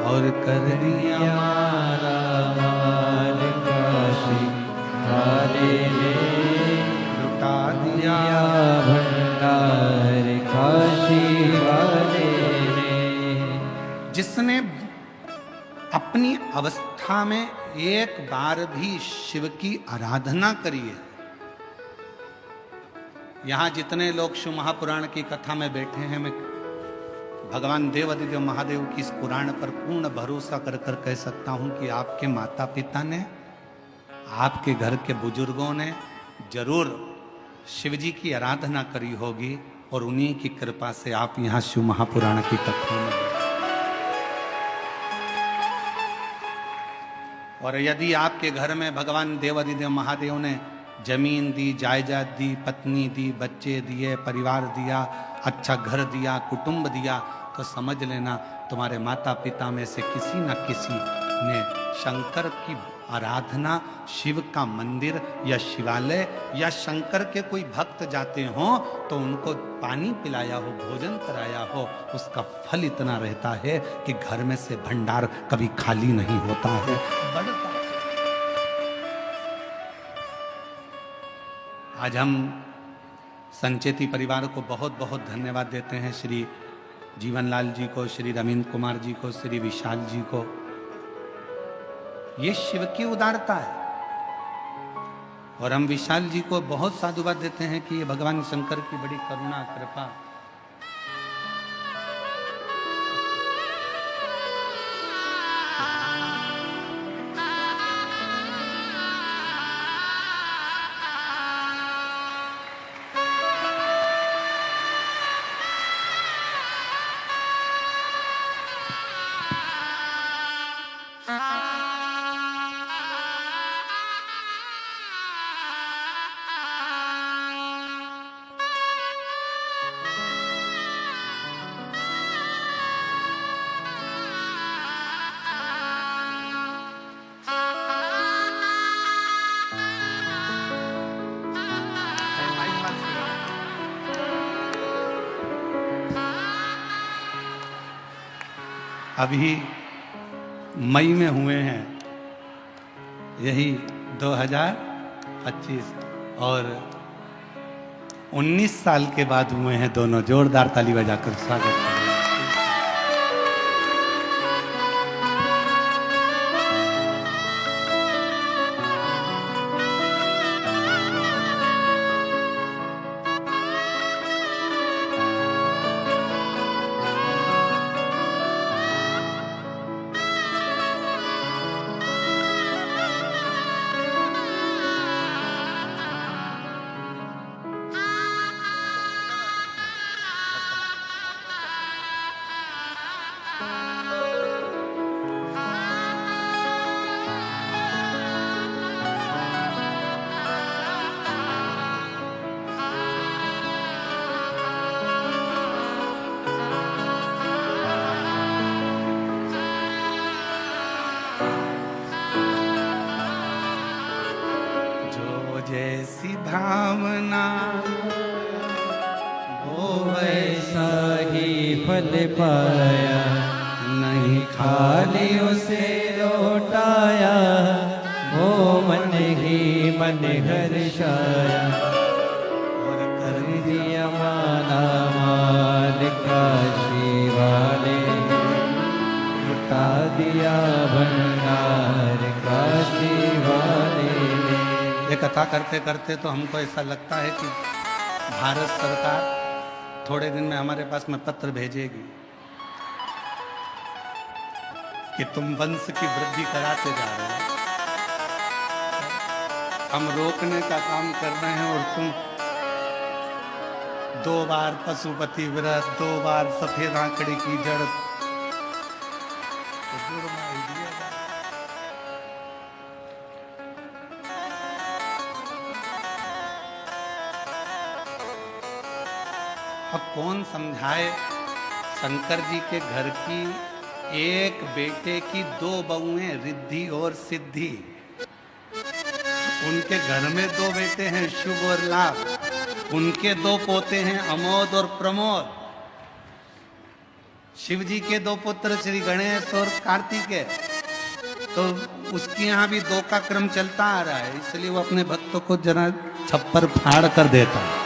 और कर दिया मारा माल काशी वाले ने, लुटा दिया भंडार काशी वाले ने। जिसने अपनी अवस्था में एक बार भी शिव की आराधना करी है। यहाँ जितने लोग शिव महापुराण की कथा में बैठे हैं, मैं भगवान देवादिदेव महादेव की इस पुराण पर पूर्ण भरोसा कर कर कह सकता हूं कि आपके माता पिता ने, आपके घर के बुजुर्गों ने जरूर शिव जी की आराधना करी होगी और उन्हीं की कृपा से आप यहाँ शिव महापुराण की कथा में। और यदि आपके घर में भगवान देवादिदेव महादेव ने जमीन दी, जायदाद दी, पत्नी दी, बच्चे दिए, परिवार दिया, अच्छा घर दिया, कुटुंब दिया, तो समझ लेना तुम्हारे माता पिता में से किसी न किसी ने शंकर की आराधना, शिव का मंदिर या शिवालय या शंकर के कोई भक्त जाते हों तो उनको पानी पिलाया हो, भोजन कराया हो, उसका फल इतना रहता है कि घर में से भंडार कभी खाली नहीं होता है, बढ़ता। आज हम संचेती परिवार को बहुत बहुत धन्यवाद देते हैं, श्री जीवनलाल जी को, श्री रविंद्र कुमार जी को, श्री विशाल जी को। ये शिव की उदारता है। और हम विशाल जी को बहुत साधुवाद देते हैं कि ये भगवान शंकर की बड़ी करुणा कृपा। अभी मई में हुए हैं, यही 2025, और 19 साल के बाद हुए हैं दोनों। जोरदार ताली बजाकर स्वागत करें। जैसी भावना वो वैसा ही फल पाया, नहीं खाली उसे लौटाया, वो मन ही मन हर्षाया, और कर दिया माला माल काशी वाले, लुटा दिया भंडार काशी वाले ने। ये कथा करते करते तो हमको ऐसा लगता है कि भारत सरकार थोड़े दिन में हमारे पास में पत्र भेजेगी कि तुम वंश की वृद्धि कराते जा रहे हो, हम रोकने का काम कर रहे हैं, और तुम 2 बार पशुपति व्रत, 2 बार सफेद आंकड़े की जड़, तो जुर्माना दिया जाए। अब कौन समझाए शंकर जी के घर की एक बेटे की 2 बहुएं रिद्धि और सिद्धि, उनके घर में 2 बेटे हैं शुभ और लाभ, उनके 2 पोते हैं अमोद और प्रमोद, शिव जी के 2 पुत्र श्री गणेश और कार्तिकेय, तो उसके यहाँ भी 2 का क्रम चलता आ रहा है, इसलिए वो अपने भक्तों को जरा छप्पर फाड़ कर देता है।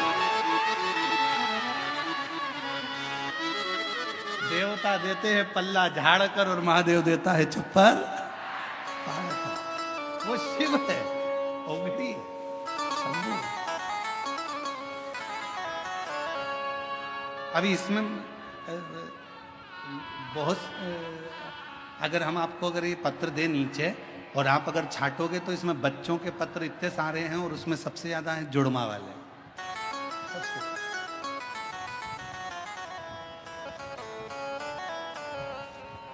देवता देते हैं पल्ला झाड़ कर और महादेव देता है छप्पर फाड़ कर। वो शिव है, ओगड़ी शंभू। अभी इसमें बहुत, अगर हम आपको अगर ये पत्र दे नीचे और आप अगर छाटोगे तो इसमें बच्चों के पत्र इतने सारे हैं, और उसमें सबसे ज्यादा है जुड़मा वाले।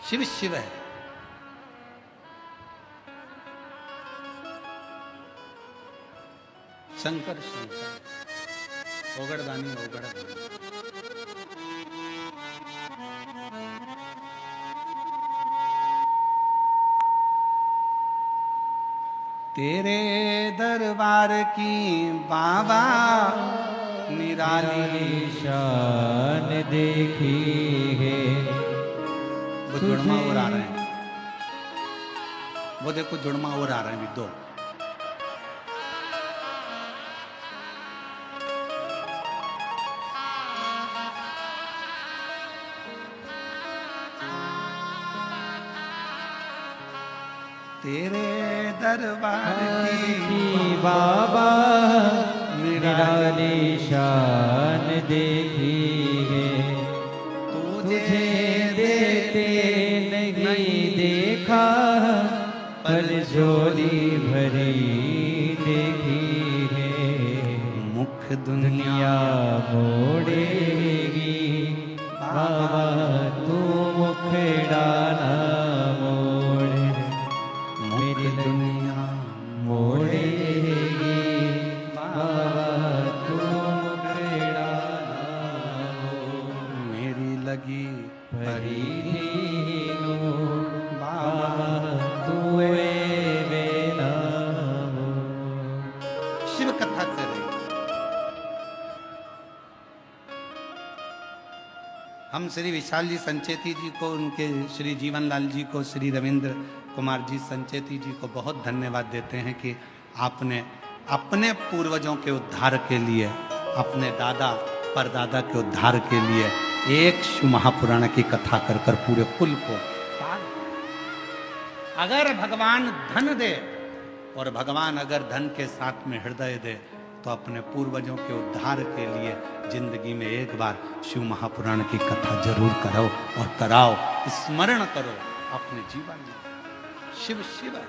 शिव शिव है, शंकर शंकर, ओगड़दानी ओगड़दानी। तेरे दरबार की बाबा निराली शान देखी है। वो जुड़मा और आ रहे हैं, वो देखो जुड़मा और आ रहे हैं भी 2। तेरे दरबार की बाबा देखी है, तुझे देते नहीं देखा, पर झोली भरी देखी है। मुख दुनिया मोड़ेगी बाबा, तू मुखड़ा ना मोड़, मेरी दुनिया मोड़ेगी बाबा, तू मुखड़ा ना मोड़, मेरी लगी परीनो बाबा तू बेना हो। शिव कथा कर रही। हम श्री विशाल जी संचेती जी को, उनके श्री जीवनलाल जी को, श्री रविंद्र कुमार जी संचेती जी को बहुत धन्यवाद देते हैं कि आपने अपने पूर्वजों के उद्धार के लिए, अपने दादा परदादा के उद्धार के लिए एक शिव महापुराण की कथा कर कर पूरे कुल को पार। अगर भगवान धन दे और भगवान अगर धन के साथ में हृदय दे तो अपने पूर्वजों के उद्धार के लिए जिंदगी में एक बार शिव महापुराण की कथा जरूर करो और कराओ, स्मरण करो अपने जीवन में। शिव शिव है,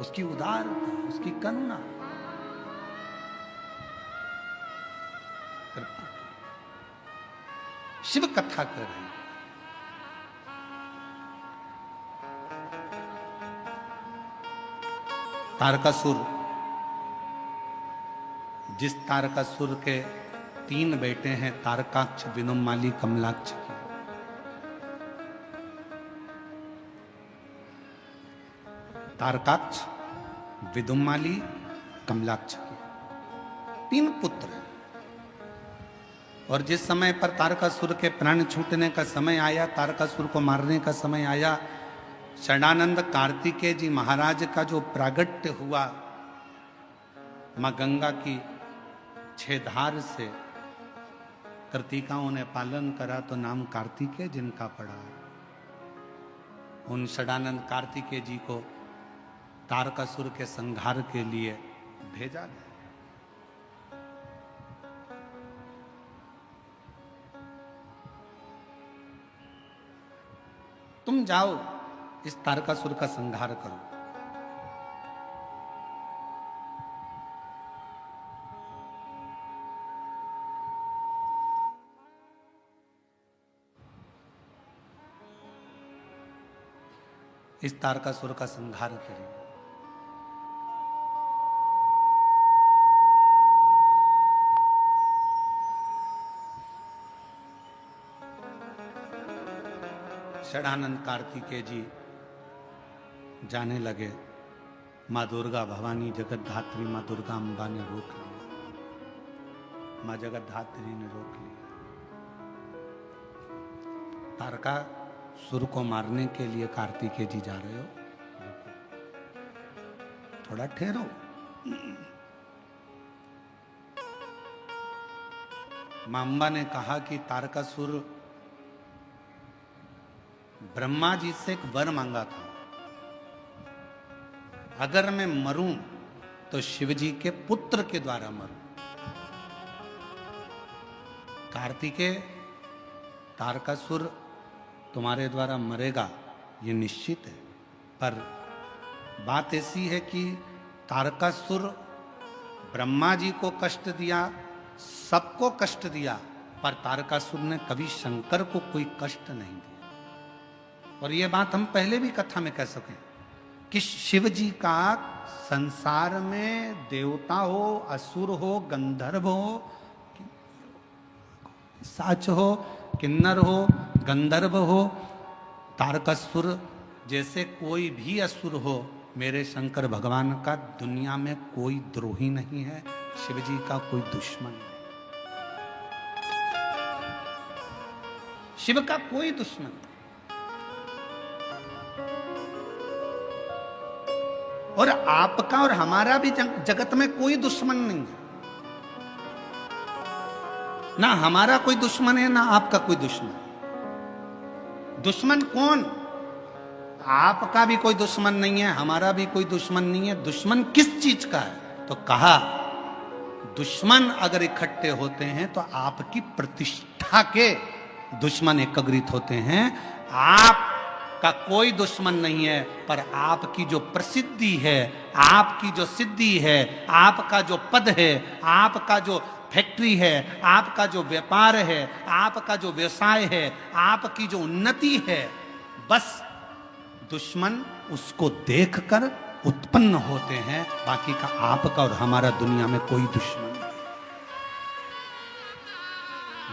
उसकी उदारता, उसकी करुणा, कृपा। शिव कथा कर रहे हैं। तारकासुर, जिस तारकासुर के 3 बेटे हैं, तारकाक्ष, विनुमाली, कमलाक्ष की। तारकाक्ष, विदुमाली, कमलाक्ष की 3 पुत्र हैं। और जिस समय पर तारकासुर के प्राण छूटने का समय आया, तारकासुर को मारने का समय आया, षडानंद कार्तिकेय जी महाराज का जो प्रागट्य हुआ मां गंगा की 6 धार से, कृतिकाओं ने पालन करा तो नाम कार्तिकेय जिनका पड़ा। उन षडानंद कार्तिकेय जी को तारकासुर के संहार के लिए भेजा गया। तुम जाओ इस तारकासुर का संहार करो। इस तारकासुर का संहार करिए। षडानंद कार्तिकेय जी जाने लगे। माँ दुर्गा भवानी जगतधात्री माँ दुर्गा अम्बा ने रोक लिया, माँ जगतधात्री ने रोक लिया। तारकासुर को मारने के लिए कार्तिकेय जी जा रहे हो, थोड़ा ठहरो। माँ अम्बा ने कहा कि तारकासुर ब्रह्मा जी से एक वर मांगा था, अगर मैं मरूं तो शिव जी के पुत्र के द्वारा मरूं। कार्तिकेय, तारकासुर तुम्हारे द्वारा मरेगा ये निश्चित है, पर बात ऐसी है कि तारकासुर ब्रह्मा जी को कष्ट दिया, सबको कष्ट दिया, पर तारकासुर ने कभी शंकर को कोई कष्ट नहीं दिया। और ये बात हम पहले भी कथा में कह सकें कि शिव जी का संसार में देवता हो, असुर हो, गंधर्व हो, साच हो, किन्नर हो, गंधर्व हो, तारकासुर जैसे कोई भी असुर हो, मेरे शंकर भगवान का दुनिया में कोई द्रोही नहीं है, शिव जी का कोई दुश्मन नहीं, शिव का कोई दुश्मन नहीं। और आपका और हमारा भी जगत में कोई दुश्मन नहीं है, ना हमारा कोई दुश्मन है ना आपका कोई दुश्मन। दुश्मन कौन? आपका भी कोई दुश्मन नहीं है, हमारा भी कोई दुश्मन नहीं है। दुश्मन किस चीज का है? तो कहा दुश्मन अगर इकट्ठे होते हैं तो आपकी प्रतिष्ठा के दुश्मन एकत्रित होते हैं। आपका कोई दुश्मन नहीं है, पर आपकी जो प्रसिद्धि है, आपकी जो सिद्धि है, आपका जो पद है, आपका जो फैक्ट्री है, आपका जो व्यापार है, आपका जो व्यवसाय है, आपकी जो उन्नति है, बस दुश्मन उसको देखकर उत्पन्न होते हैं। बाकी का आपका और हमारा दुनिया में कोई दुश्मन नहीं,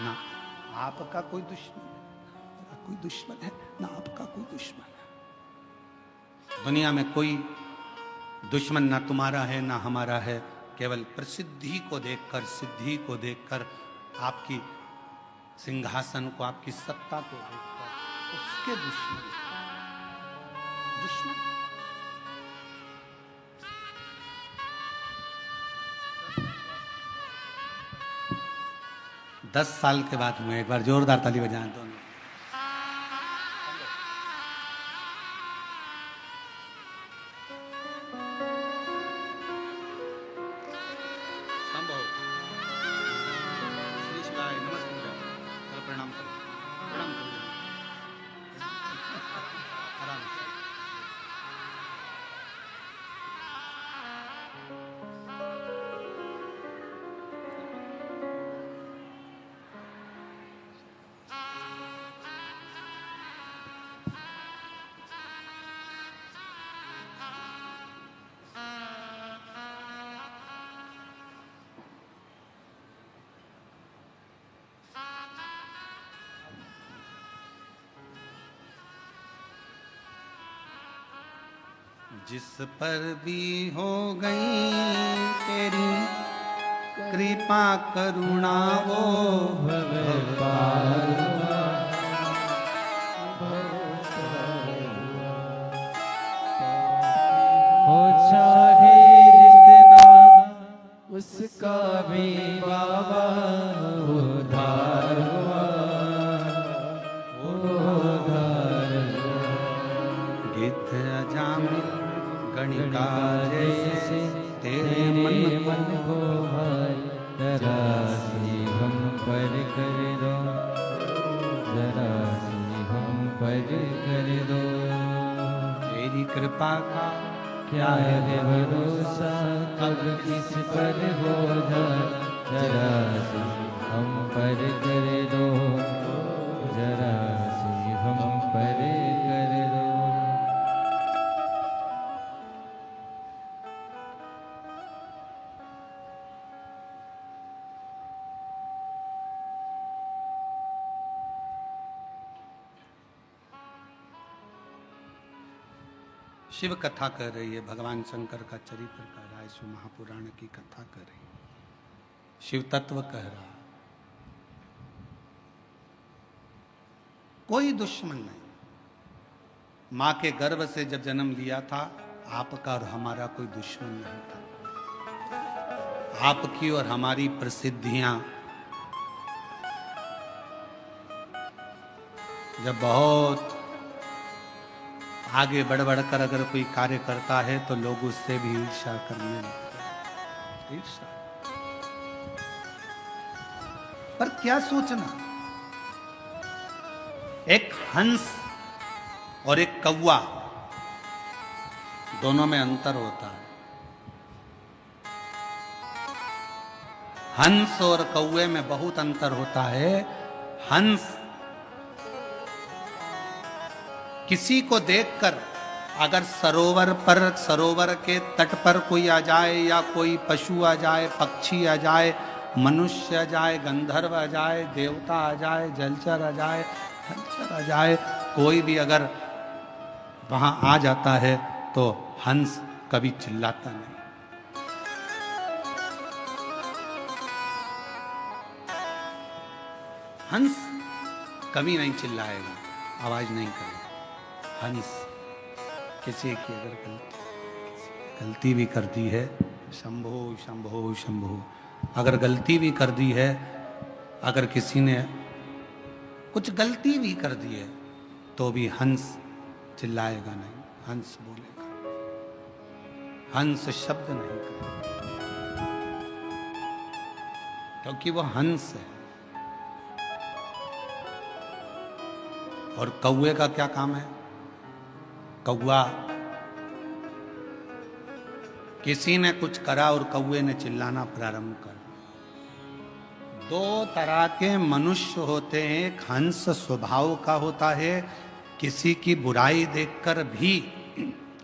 ना आपका कोई दुश्मन है, कोई दुश्मन है, ना आपका कोई दुश्मन है। दुनिया में कोई दुश्मन ना तुम्हारा है ना हमारा है। केवल प्रसिद्धि को देखकर, सिद्धि को देखकर, आपकी सिंहासन को, आपकी सत्ता को देखकर उसके दुश्मन। 10 साल के बाद हुए। एक बार जोरदार ताली बजाएं दोनों। संभव श्री शिवाय नमस्ते। प्रणाम करो, प्रणाम करो, आराम से। जिस पर भी हो गई तेरी कृपा करुणा वो हो चाहे जितना उसका भी बाबा उधार हुआ, उधार गीत अजाम गणिका जैसे तेरे मन को भाई जरा सी हम पर कर दो, जरा सी हम पर कर दो। तेरी कृपा का क्या है भरोसा कब किस पर हो जाए, जरा सी हम पर कर दो, जरा सी हम पर कर दो। शिव कथा कर रही है, भगवान शंकर का चरित्र कर रहा है, शिव महापुराण की कथा कर रही है, शिव तत्व कह रहा है। कोई दुश्मन नहीं। मां के गर्भ से जब जन्म लिया था, आपका और हमारा कोई दुश्मन नहीं था। आपकी और हमारी प्रसिद्धियां जब बहुत आगे बढ़ बढ़कर अगर कोई कार्य करता है तो लोग उससे भी ईर्ष्या करने लगते हैं। ईर्ष्या। पर क्या सोचना, एक हंस और एक कौवा, दोनों में अंतर होता है। हंस और कौवे में बहुत अंतर होता है। हंस किसी को देखकर अगर सरोवर के तट पर कोई आ जाए, या कोई पशु आ जाए, पक्षी आ जाए, मनुष्य आ जाए, गंधर्व आ जाए, देवता आ जाए, जलचर आ जाए, हलचर आ जाए, कोई भी अगर वहां आ जाता है तो हंस कभी चिल्लाता नहीं। हंस कभी नहीं चिल्लाएगा, आवाज नहीं करेगा। हंस किसी की अगर गलती भी कर दी है, शंभो शंभो शंभो, अगर गलती भी कर दी है, अगर किसी ने कुछ गलती भी कर दी है, तो भी हंस चिल्लाएगा नहीं, हंस बोलेगा, हंस शब्द नहीं करेगा। क्योंकि वो हंस है। और कौवे का क्या काम है? कौवा, किसी ने कुछ करा और कौवे ने चिल्लाना प्रारंभ कर। दो तरह के मनुष्य होते हैं, एक हंस स्वभाव का होता है, किसी की बुराई देखकर भी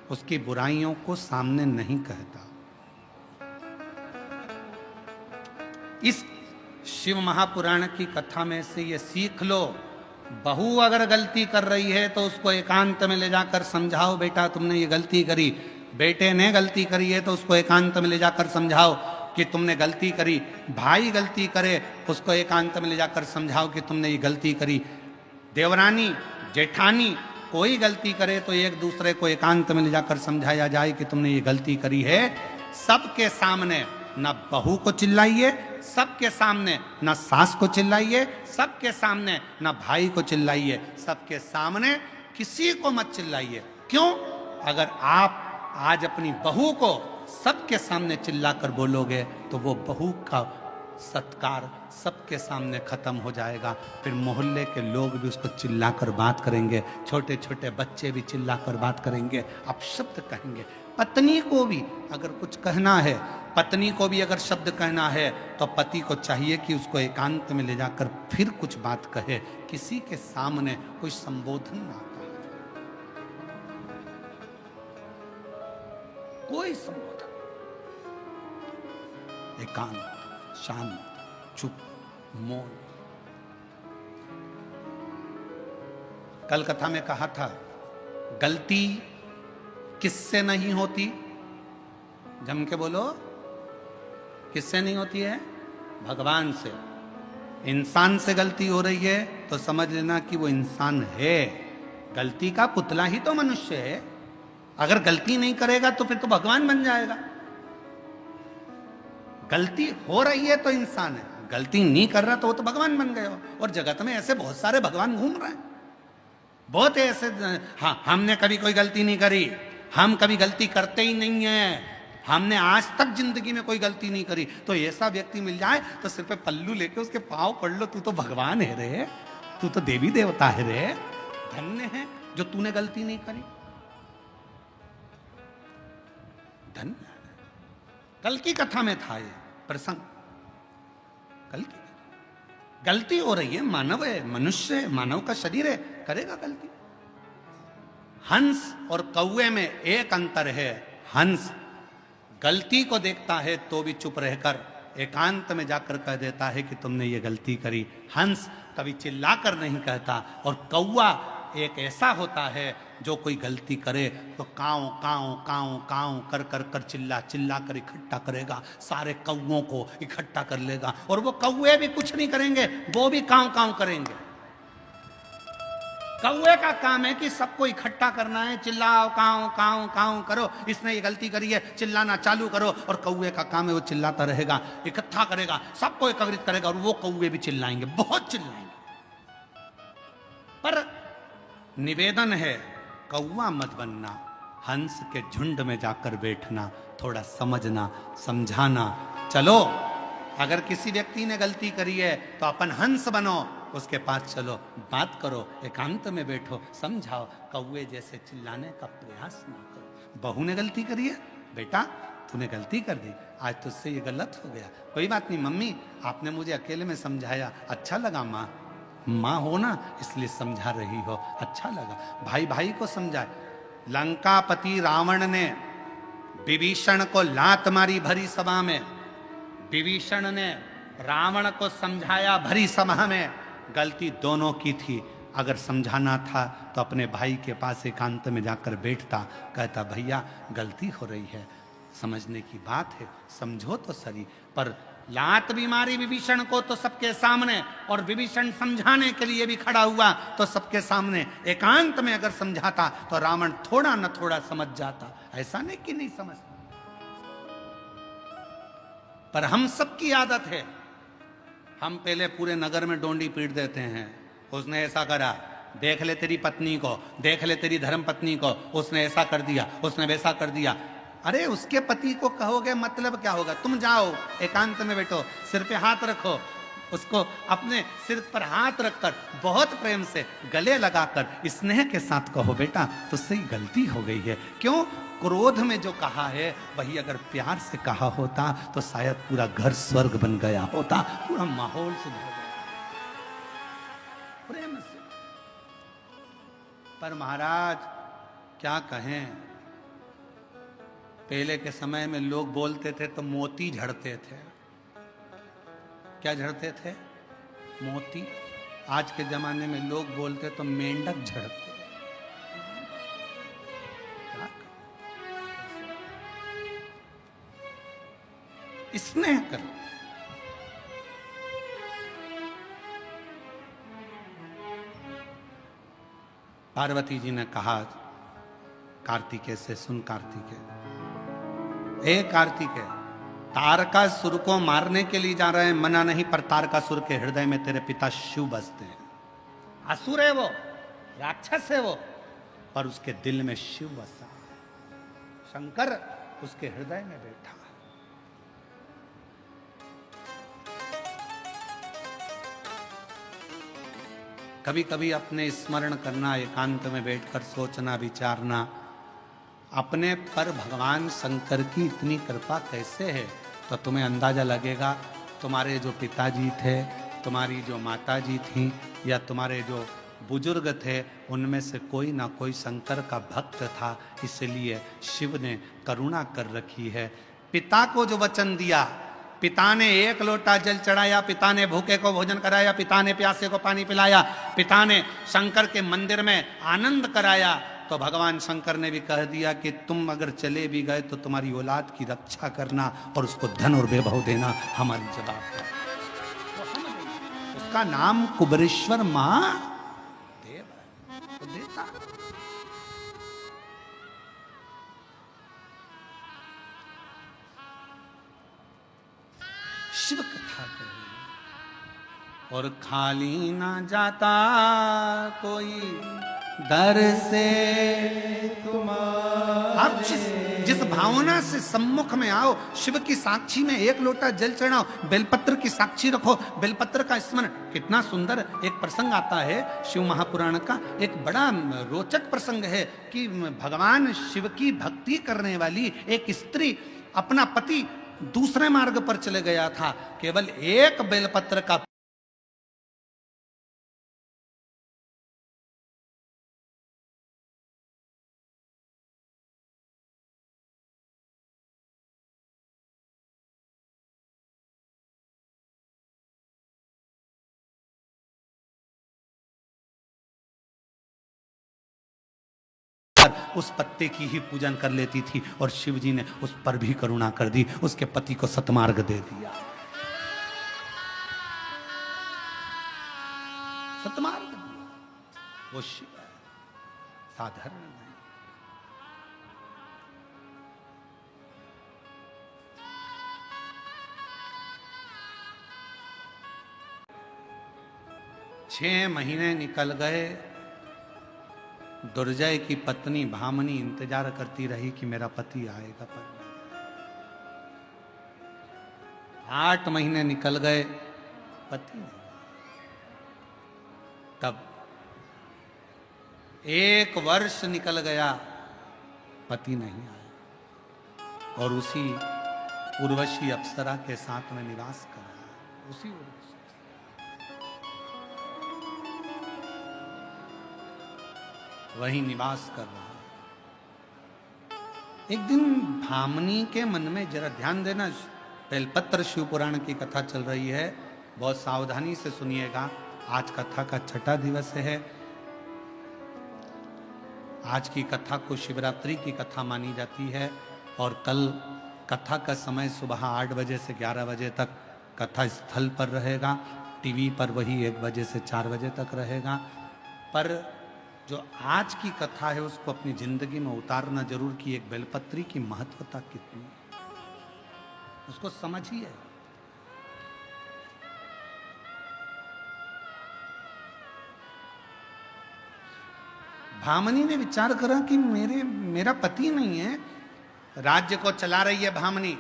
उसकी बुराइयों को सामने नहीं कहता। इस शिव महापुराण की कथा में से ये सीख लो, बहू अगर गलती कर रही है तो उसको एकांत में ले जाकर समझाओ, बेटा तुमने ये गलती करी। बेटे ने गलती करी है तो उसको एकांत में ले जाकर समझाओ कि तुमने गलती करी। भाई गलती करे, उसको एकांत में ले जाकर समझाओ कि तुमने ये गलती करी। देवरानी, जेठानी कोई गलती करे तो एक दूसरे को एकांत में ले जाकर समझाया जाए कि तुमने ये गलती करी है। सबके सामने न बहू को चिल्लाइए, सबके सामने न सास को चिल्लाइए, सबके सामने न भाई को चिल्लाइए, सबके सामने किसी को मत चिल्लाइए। क्यों? अगर आप आज अपनी बहू को सबके सामने चिल्लाकर बोलोगे तो वो बहू का सत्कार सबके सामने खत्म हो जाएगा। फिर मोहल्ले के लोग भी उसको चिल्लाकर बात करेंगे, छोटे छोटे बच्चे भी चिल्लाकर बात करेंगे, अपशब्द कहेंगे। पत्नी को भी अगर कुछ कहना है, पत्नी को भी अगर शब्द कहना है तो पति को चाहिए कि उसको एकांत में ले जाकर फिर कुछ बात कहे, किसी के सामने कोई संबोधन ना कहे, कोई संबोधन। एकांत, शांत, चुप, मौन। कल कथा में कहा था, गलती किससे नहीं होती? जम के बोलो, किससे नहीं होती है? भगवान से। इंसान से गलती हो रही है तो समझ लेना कि वो इंसान है। गलती का पुतला ही तो मनुष्य है। अगर गलती नहीं करेगा तो फिर तो भगवान बन जाएगा। गलती हो रही है तो इंसान है, गलती नहीं कर रहा तो वो तो भगवान बन गए हो। और जगत में ऐसे बहुत सारे भगवान घूम रहे हैं, बहुत ऐसे। हाँ, हमने कभी कोई गलती नहीं करी, हम कभी गलती करते ही नहीं है, हमने आज तक जिंदगी में कोई गलती नहीं करी। तो ऐसा व्यक्ति मिल जाए तो सिर पे पल्लू लेके उसके पांव पड़ लो, तू तो भगवान है रे, तू तो देवी देवता है रे, धन्य है जो तूने गलती नहीं करी, धन्य। कल की कथा में था ये प्रसंग। कल की गलती हो रही है, मानव है, मनुष्य है, मानव का शरीर है, करेगा गलती। हंस और कौवे में एक अंतर है, हंस गलती को देखता है तो भी चुप रहकर एकांत में जाकर कह देता है कि तुमने ये गलती करी। हंस कभी चिल्लाकर नहीं कहता। और कौवा एक ऐसा होता है जो कोई गलती करे तो काऊ काऊ काऊ काऊ कर कर कर चिल्ला चिल्ला कर इकट्ठा करेगा, सारे कौवों को इकट्ठा कर लेगा। और वो कौवे भी कुछ नहीं करेंगे, वो भी काऊ काऊ करेंगे। कौवे का काम है कि सबको इकट्ठा करना है, चिल्लाओ काऊ काऊ काऊ करो, इसने ये गलती करी है, चिल्लाना चालू करो। और कौवे का काम है वो चिल्लाता रहेगा, इकट्ठा करेगा, सबको एकत्रित करेगा। और वो कौवे भी चिल्लाएंगे, बहुत चिल्लाएंगे। पर निवेदन है, कौवा मत बनना, हंस के झुंड में जाकर बैठना, थोड़ा समझना समझाना। चलो, अगर किसी व्यक्ति ने गलती करी है तो अपन हंस बनो, उसके पास चलो, बात करो, एकांत में बैठो, समझाओ। कौवे जैसे चिल्लाने का प्रयास ना करो। बहू ने गलती करी है, बेटा तूने गलती कर दी, आज तुझसे ये गलत हो गया, कोई बात नहीं मम्मी, आपने मुझे अकेले में समझाया, अच्छा लगा। माँ माँ हो ना, इसलिए समझा रही हो, अच्छा लगा। भाई भाई को समझाए। लंकापति रावण ने विभीषण को लात मारी भरी सभा में, विभीषण ने रावण को समझाया भरी सभा में। गलती दोनों की थी। अगर समझाना था तो अपने भाई के पास एकांत में जाकर बैठता, कहता भैया गलती हो रही है, समझने की बात है, समझो तो सही। पर लात भी मारी विभीषण को तो सबके सामने, और विभीषण समझाने के लिए भी खड़ा हुआ तो सबके सामने। एकांत में अगर समझाता तो रावण थोड़ा न थोड़ा समझ जाता, ऐसा नहीं कि नहीं समझता। पर हम सबकी आदत है, हम पहले पूरे नगर में डोंडी पीट देते हैं, उसने ऐसा करा, देख ले तेरी पत्नी को, देख ले तेरी धर्म पत्नी को, उसने ऐसा कर दिया, उसने वैसा कर दिया। अरे उसके पति को कहोगे मतलब क्या होगा? तुम जाओ एकांत में बैठो, सिर पे हाथ रखो, उसको अपने सिर पर हाथ रखकर बहुत प्रेम से गले लगाकर स्नेह के साथ कहो बेटा तुझसे ही गलती हो गई है। क्यों? क्रोध में जो कहा है वही अगर प्यार से कहा होता तो शायद पूरा घर स्वर्ग बन गया होता, पूरा माहौल शुद्ध हो गया प्रेम से। पर महाराज क्या कहें, पहले के समय में लोग बोलते थे तो मोती झड़ते थे। क्या झड़ते थे? मोती। आज के जमाने में लोग बोलते तो मेंढक झड़ते। स्नेह करो। पार्वती जी ने कहा कार्तिकेय से, सुन कार्तिकेय, हे कार्तिकेय, तारकासुर को मारने के लिए जा रहे हैं, मना नहीं, पर तारकासुर के हृदय में तेरे पिता शिव बसते हैं। असुर है वो, राक्षस है वो, पर उसके दिल में शिव बसा। शंकर उसके हृदय में बैठा। कभी कभी अपने स्मरण करना, एकांत में बैठकर सोचना, विचारना, अपने पर भगवान शंकर की इतनी कृपा कैसे है, तो तुम्हें अंदाजा लगेगा। तुम्हारे जो पिताजी थे, तुम्हारी जो माताजी थी, या तुम्हारे जो बुजुर्ग थे, उनमें से कोई ना कोई शंकर का भक्त था, इसलिए शिव ने करुणा कर रखी है। पिता को जो वचन दिया, पिता ने एक लोटा जल चढ़ाया, पिता ने भूखे को भोजन कराया, पिता ने प्यासे को पानी पिलाया, पिता ने शंकर के मंदिर में आनंद कराया, तो भगवान शंकर ने भी कह दिया कि तुम अगर चले भी गए तो तुम्हारी औलाद की रक्षा करना और उसको धन और वैभव देना हमारी जवाबदारी। तो उसका नाम कुबरेश्वर महादेव है, तो देता। शिव कथा कही और खाली ना जाता कोई दर से तुम्हारे। आप जिस भावना से सम्मुख में आओ, शिव की साक्षी में एक लोटा जल चढ़ाओ, बेलपत्र की साक्षी रखो, बेलपत्र का स्मरण। कितना सुंदर एक प्रसंग आता है शिव महापुराण का, एक बड़ा रोचक प्रसंग है कि भगवान शिव की भक्ति करने वाली एक स्त्री, अपना पति दूसरे मार्ग पर चले गया था, केवल एक बेलपत्र का उस पत्ते की ही पूजन कर लेती थी, और शिव जी ने उस पर भी करुणा कर दी, उसके पति को सतमार्ग दे दिया। सतमार्ग दिया। वो शिव है, साधारण नहीं। छह महीने निकल गए। दुर्जय की पत्नी भामनी इंतजार करती रही कि मेरा पति आएगा, पर 8 महीने निकल गए, पति नहीं। तब 1 वर्ष निकल गया, पति नहीं आया, और उसी उर्वशी अप्सरा के साथ में निवास कर रहा है। उसी उर्वशी वही निवास कर रहा है। एक दिन भामनी के मन में, जरा ध्यान देना, बेलपत्र शिव पुराण की कथा चल रही है, बहुत सावधानी से सुनिएगा। आज कथा का 6ठा दिवस है। आज की कथा को शिवरात्रि की कथा मानी जाती है, और कल कथा का समय सुबह 8 बजे से 11 बजे तक कथा स्थल पर रहेगा। टीवी पर वही 1 बजे से 4 बजे तक रहेगा। पर जो आज की कथा है उसको अपनी जिंदगी में उतारना जरूर, कि एक बेलपत्री की महत्वता कितनी है, उसको समझिए। भामनी ने विचार करा कि मेरा पति नहीं है, राज्य को चला रही है भामनी।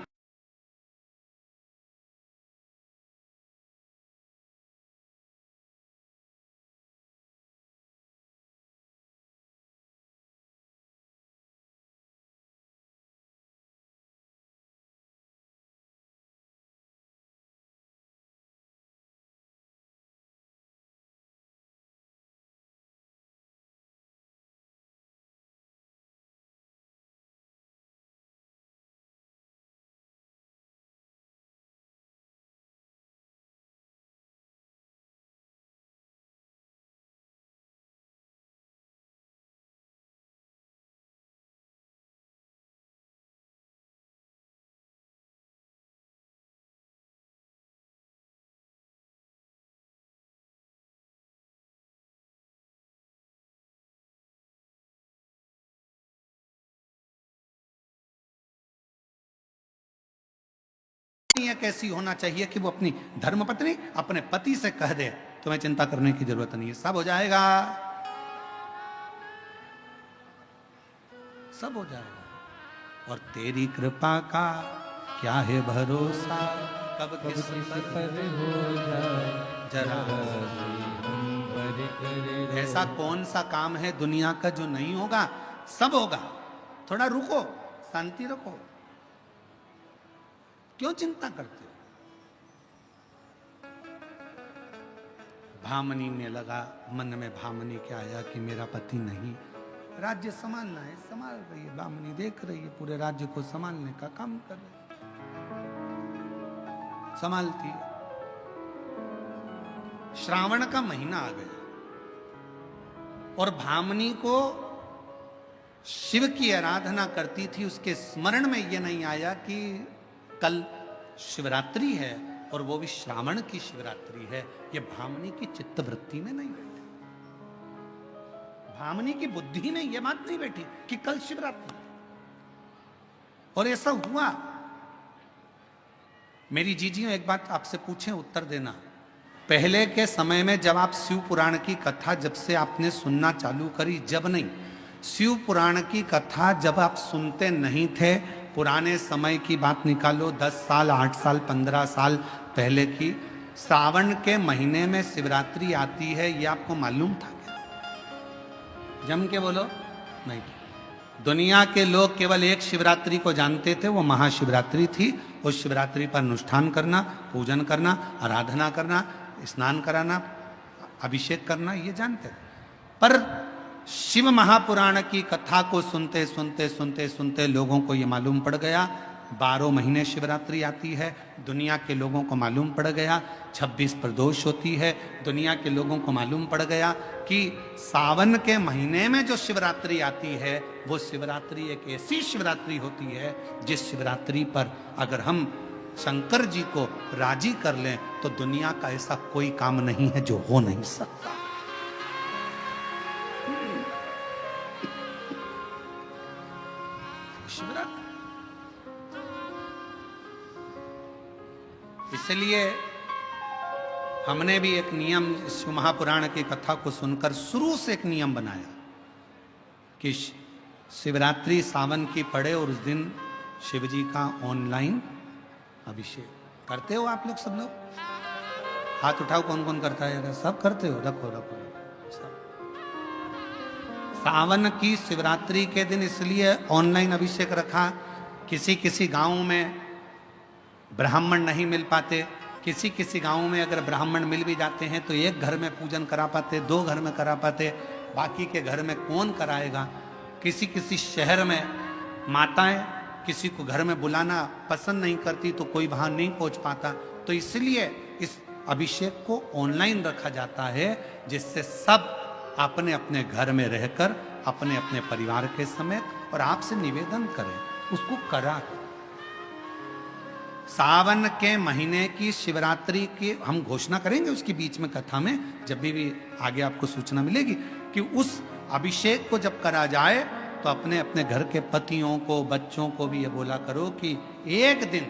कैसी होना चाहिए कि वो अपनी धर्मपत्नी अपने पति से कह दे तुम्हें चिंता करने की जरूरत नहीं है, सब हो जाएगा, सब हो जाएगा। और तेरी कृपा का क्या है भरोसा, कब किस पर हो जाए जरा हम पर करे। ऐसा कौन सा काम है दुनिया का जो नहीं होगा, सब होगा। थोड़ा रुको, शांति रखो, क्यों चिंता करते हो। भामनी में लगा, मन में भामनी क्या आया कि मेरा पति नहीं, राज्य संभालना है, संभाल रही है भामनी, देख रही है पूरे राज्य को संभालने का काम कर रही है, संभालती है। श्रावण का महीना आ गया और भामनी को शिव की आराधना करती थी, उसके स्मरण में यह नहीं आया कि कल शिवरात्रि है और वो भी श्रावण की शिवरात्रि है। ये भामनी की चित्तवृत्ति में नहीं बैठी, भामनी की बुद्धि में ये बात नहीं बैठी कि कल शिवरात्रि। और ऐसा हुआ। मेरी जीजियों एक बात आपसे पूछें, उत्तर देना। पहले के समय में जब आप शिव पुराण की कथा जब से आपने सुनना चालू करी, जब नहीं, शिव पुराण की कथा जब आप सुनते नहीं थे, पुराने समय की बात निकालो, 10 साल 8 साल 15 साल पहले की, श्रावण के महीने में शिवरात्रि आती है, ये आपको मालूम था क्या? जम के बोलो, नहीं। दुनिया के लोग केवल एक शिवरात्रि को जानते थे, वो महाशिवरात्रि थी। उस शिवरात्रि पर अनुष्ठान करना, पूजन करना, आराधना करना, स्नान कराना, अभिषेक करना, ये जानते थे। पर शिव महापुराण की कथा को सुनते सुनते सुनते सुनते लोगों को ये मालूम पड़ गया 12 महीने शिवरात्रि आती है। दुनिया के लोगों को मालूम पड़ गया 26 प्रदोष होती है। दुनिया के लोगों को मालूम पड़ गया कि सावन के महीने में जो शिवरात्रि आती है वो शिवरात्रि एक ऐसी शिवरात्रि होती है जिस शिवरात्रि पर अगर हम शंकर जी को राजी कर लें तो दुनिया का ऐसा कोई काम नहीं है जो हो नहीं सकता। शिवरात्रि इसलिए हमने भी एक नियम शिव महापुराण की कथा को सुनकर शुरू से एक नियम बनाया कि शिवरात्रि सावन की पड़े और उस दिन शिव जी का ऑनलाइन अभिषेक करते हो। आप लोग सब लोग हाथ उठाओ, कौन कौन करता है? सब करते हो, रखो रखो सब। सावन की शिवरात्रि के दिन इसलिए ऑनलाइन अभिषेक रखा। किसी किसी गांव में ब्राह्मण नहीं मिल पाते, किसी किसी गांव में अगर ब्राह्मण मिल भी जाते हैं तो एक घर में पूजन करा पाते, 2 घर में करा पाते, बाकी के घर में कौन कराएगा। किसी किसी शहर में माताएं किसी को घर में बुलाना पसंद नहीं करती तो कोई वहां नहीं पहुंच पाता, तो इसलिए इस अभिषेक को ऑनलाइन रखा जाता है जिससे सब अपने अपने घर में रहकर अपने अपने परिवार के समेत और आपसे निवेदन करें उसको करा। सावन के महीने की शिवरात्रि की हम घोषणा करेंगे उसकी बीच में कथा में, जब भी आगे आपको सूचना मिलेगी कि उस अभिषेक को जब करा जाए तो अपने अपने घर के पतियों को, बच्चों को भी ये बोला करो कि एक दिन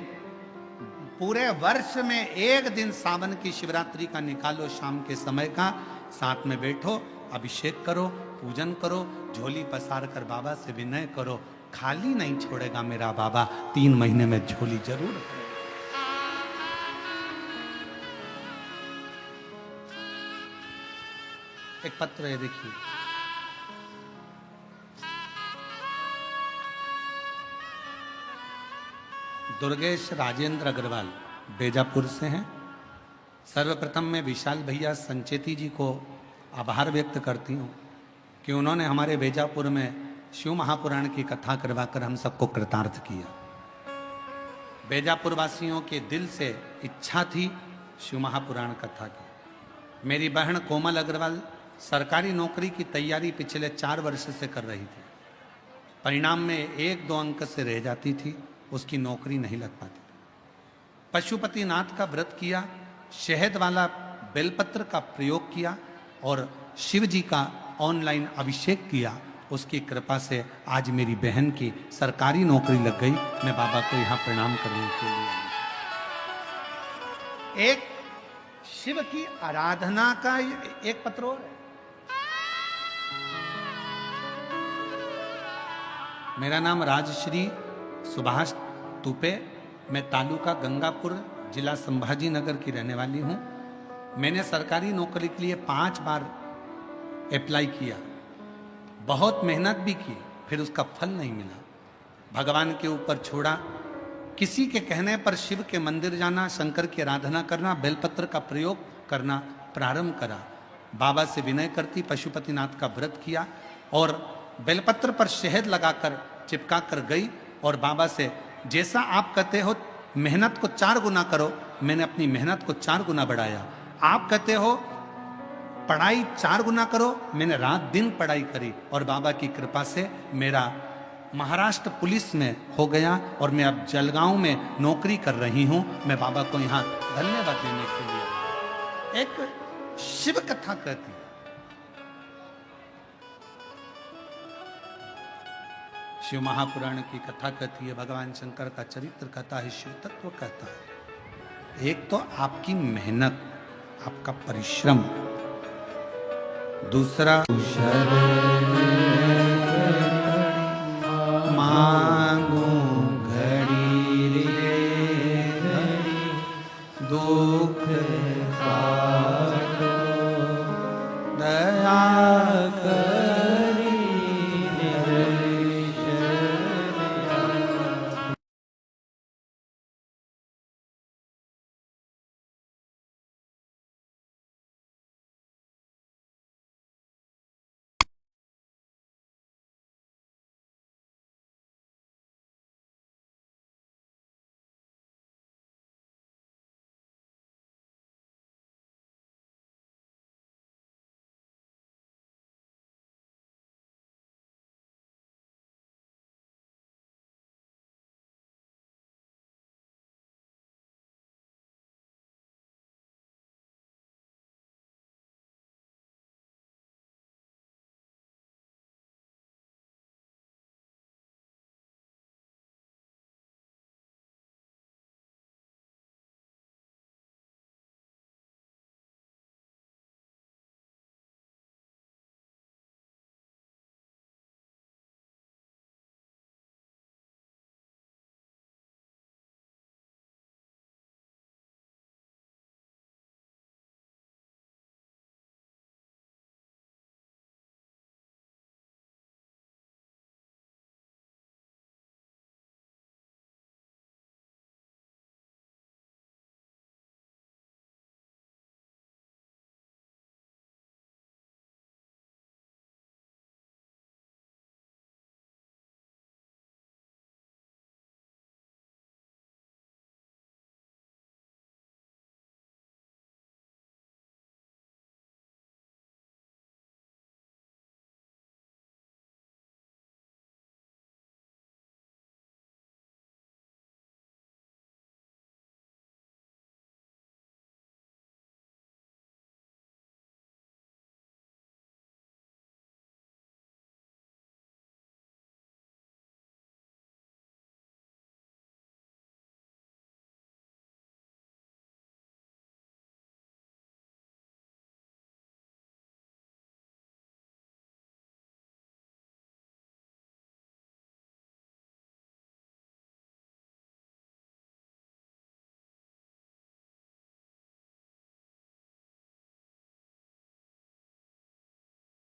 पूरे वर्ष में एक दिन सावन की शिवरात्रि का निकालो, शाम के समय का, साथ में बैठो, अभिषेक करो, पूजन करो, झोली पसार कर बाबा से विनय करो खाली नहीं छोड़ेगा मेरा बाबा, 3 महीने में झोली जरूर भरेगा। एक पत्र है, देखिए। दुर्गेश राजेंद्र अग्रवाल बेजापुर से हैं। सर्वप्रथम मैं विशाल भैया संचेती जी को आभार व्यक्त करती हूँ कि उन्होंने हमारे बेजापुर में शिव महापुराण की कथा करवाकर हम सबको कृतार्थ किया। बेजापुर वासियों के दिल से इच्छा थी शिव महापुराण कथा की। मेरी बहन कोमल अग्रवाल सरकारी नौकरी की तैयारी पिछले 4 वर्ष से कर रही थी। परिणाम में 1-2 अंक से रह जाती थी, उसकी नौकरी नहीं लग पाती। पशुपतिनाथ का व्रत किया, शहद वाला बेलपत्र का प्रयोग किया और शिव जी का ऑनलाइन अभिषेक किया। उसकी कृपा से आज मेरी बहन की सरकारी नौकरी लग गई। मैं बाबा को यहाँ प्रणाम करने के लिए एक शिव की आराधना का एक पत्र और है। मेरा नाम राजश्री सुभाष तुपे, मैं तालुका गंगापुर, जिला संभाजी नगर की रहने वाली हूँ। मैंने सरकारी नौकरी के लिए 5 बार अप्लाई किया, बहुत मेहनत भी की, फिर उसका फल नहीं मिला। भगवान के ऊपर छोड़ा। किसी के कहने पर शिव के मंदिर जाना, शंकर की आराधना करना, बेलपत्र का प्रयोग करना प्रारंभ करा। बाबा से विनय करती पशुपतिनाथ का व्रत किया और बेलपत्र पर शहद लगाकर चिपका कर गई और बाबा से, जैसा आप कहते हो मेहनत को 4 गुना करो, मैंने अपनी मेहनत को 4 गुना बढ़ाया। आप कहते हो पढ़ाई 4 गुना करो, मैंने रात दिन पढ़ाई करी और बाबा की कृपा से मेरा महाराष्ट्र पुलिस में हो गया और मैं अब जलगांव में नौकरी कर रही हूं। मैं बाबा को यहाँ धन्यवाद देने के लिए एक शिव कथा कहती है। शिव महापुराण की कथा कहती है, भगवान शंकर का चरित्र कहता है, शिव तत्व कहता है। एक तो आपकी मेहनत, आपका परिश्रम, दूसरा शरण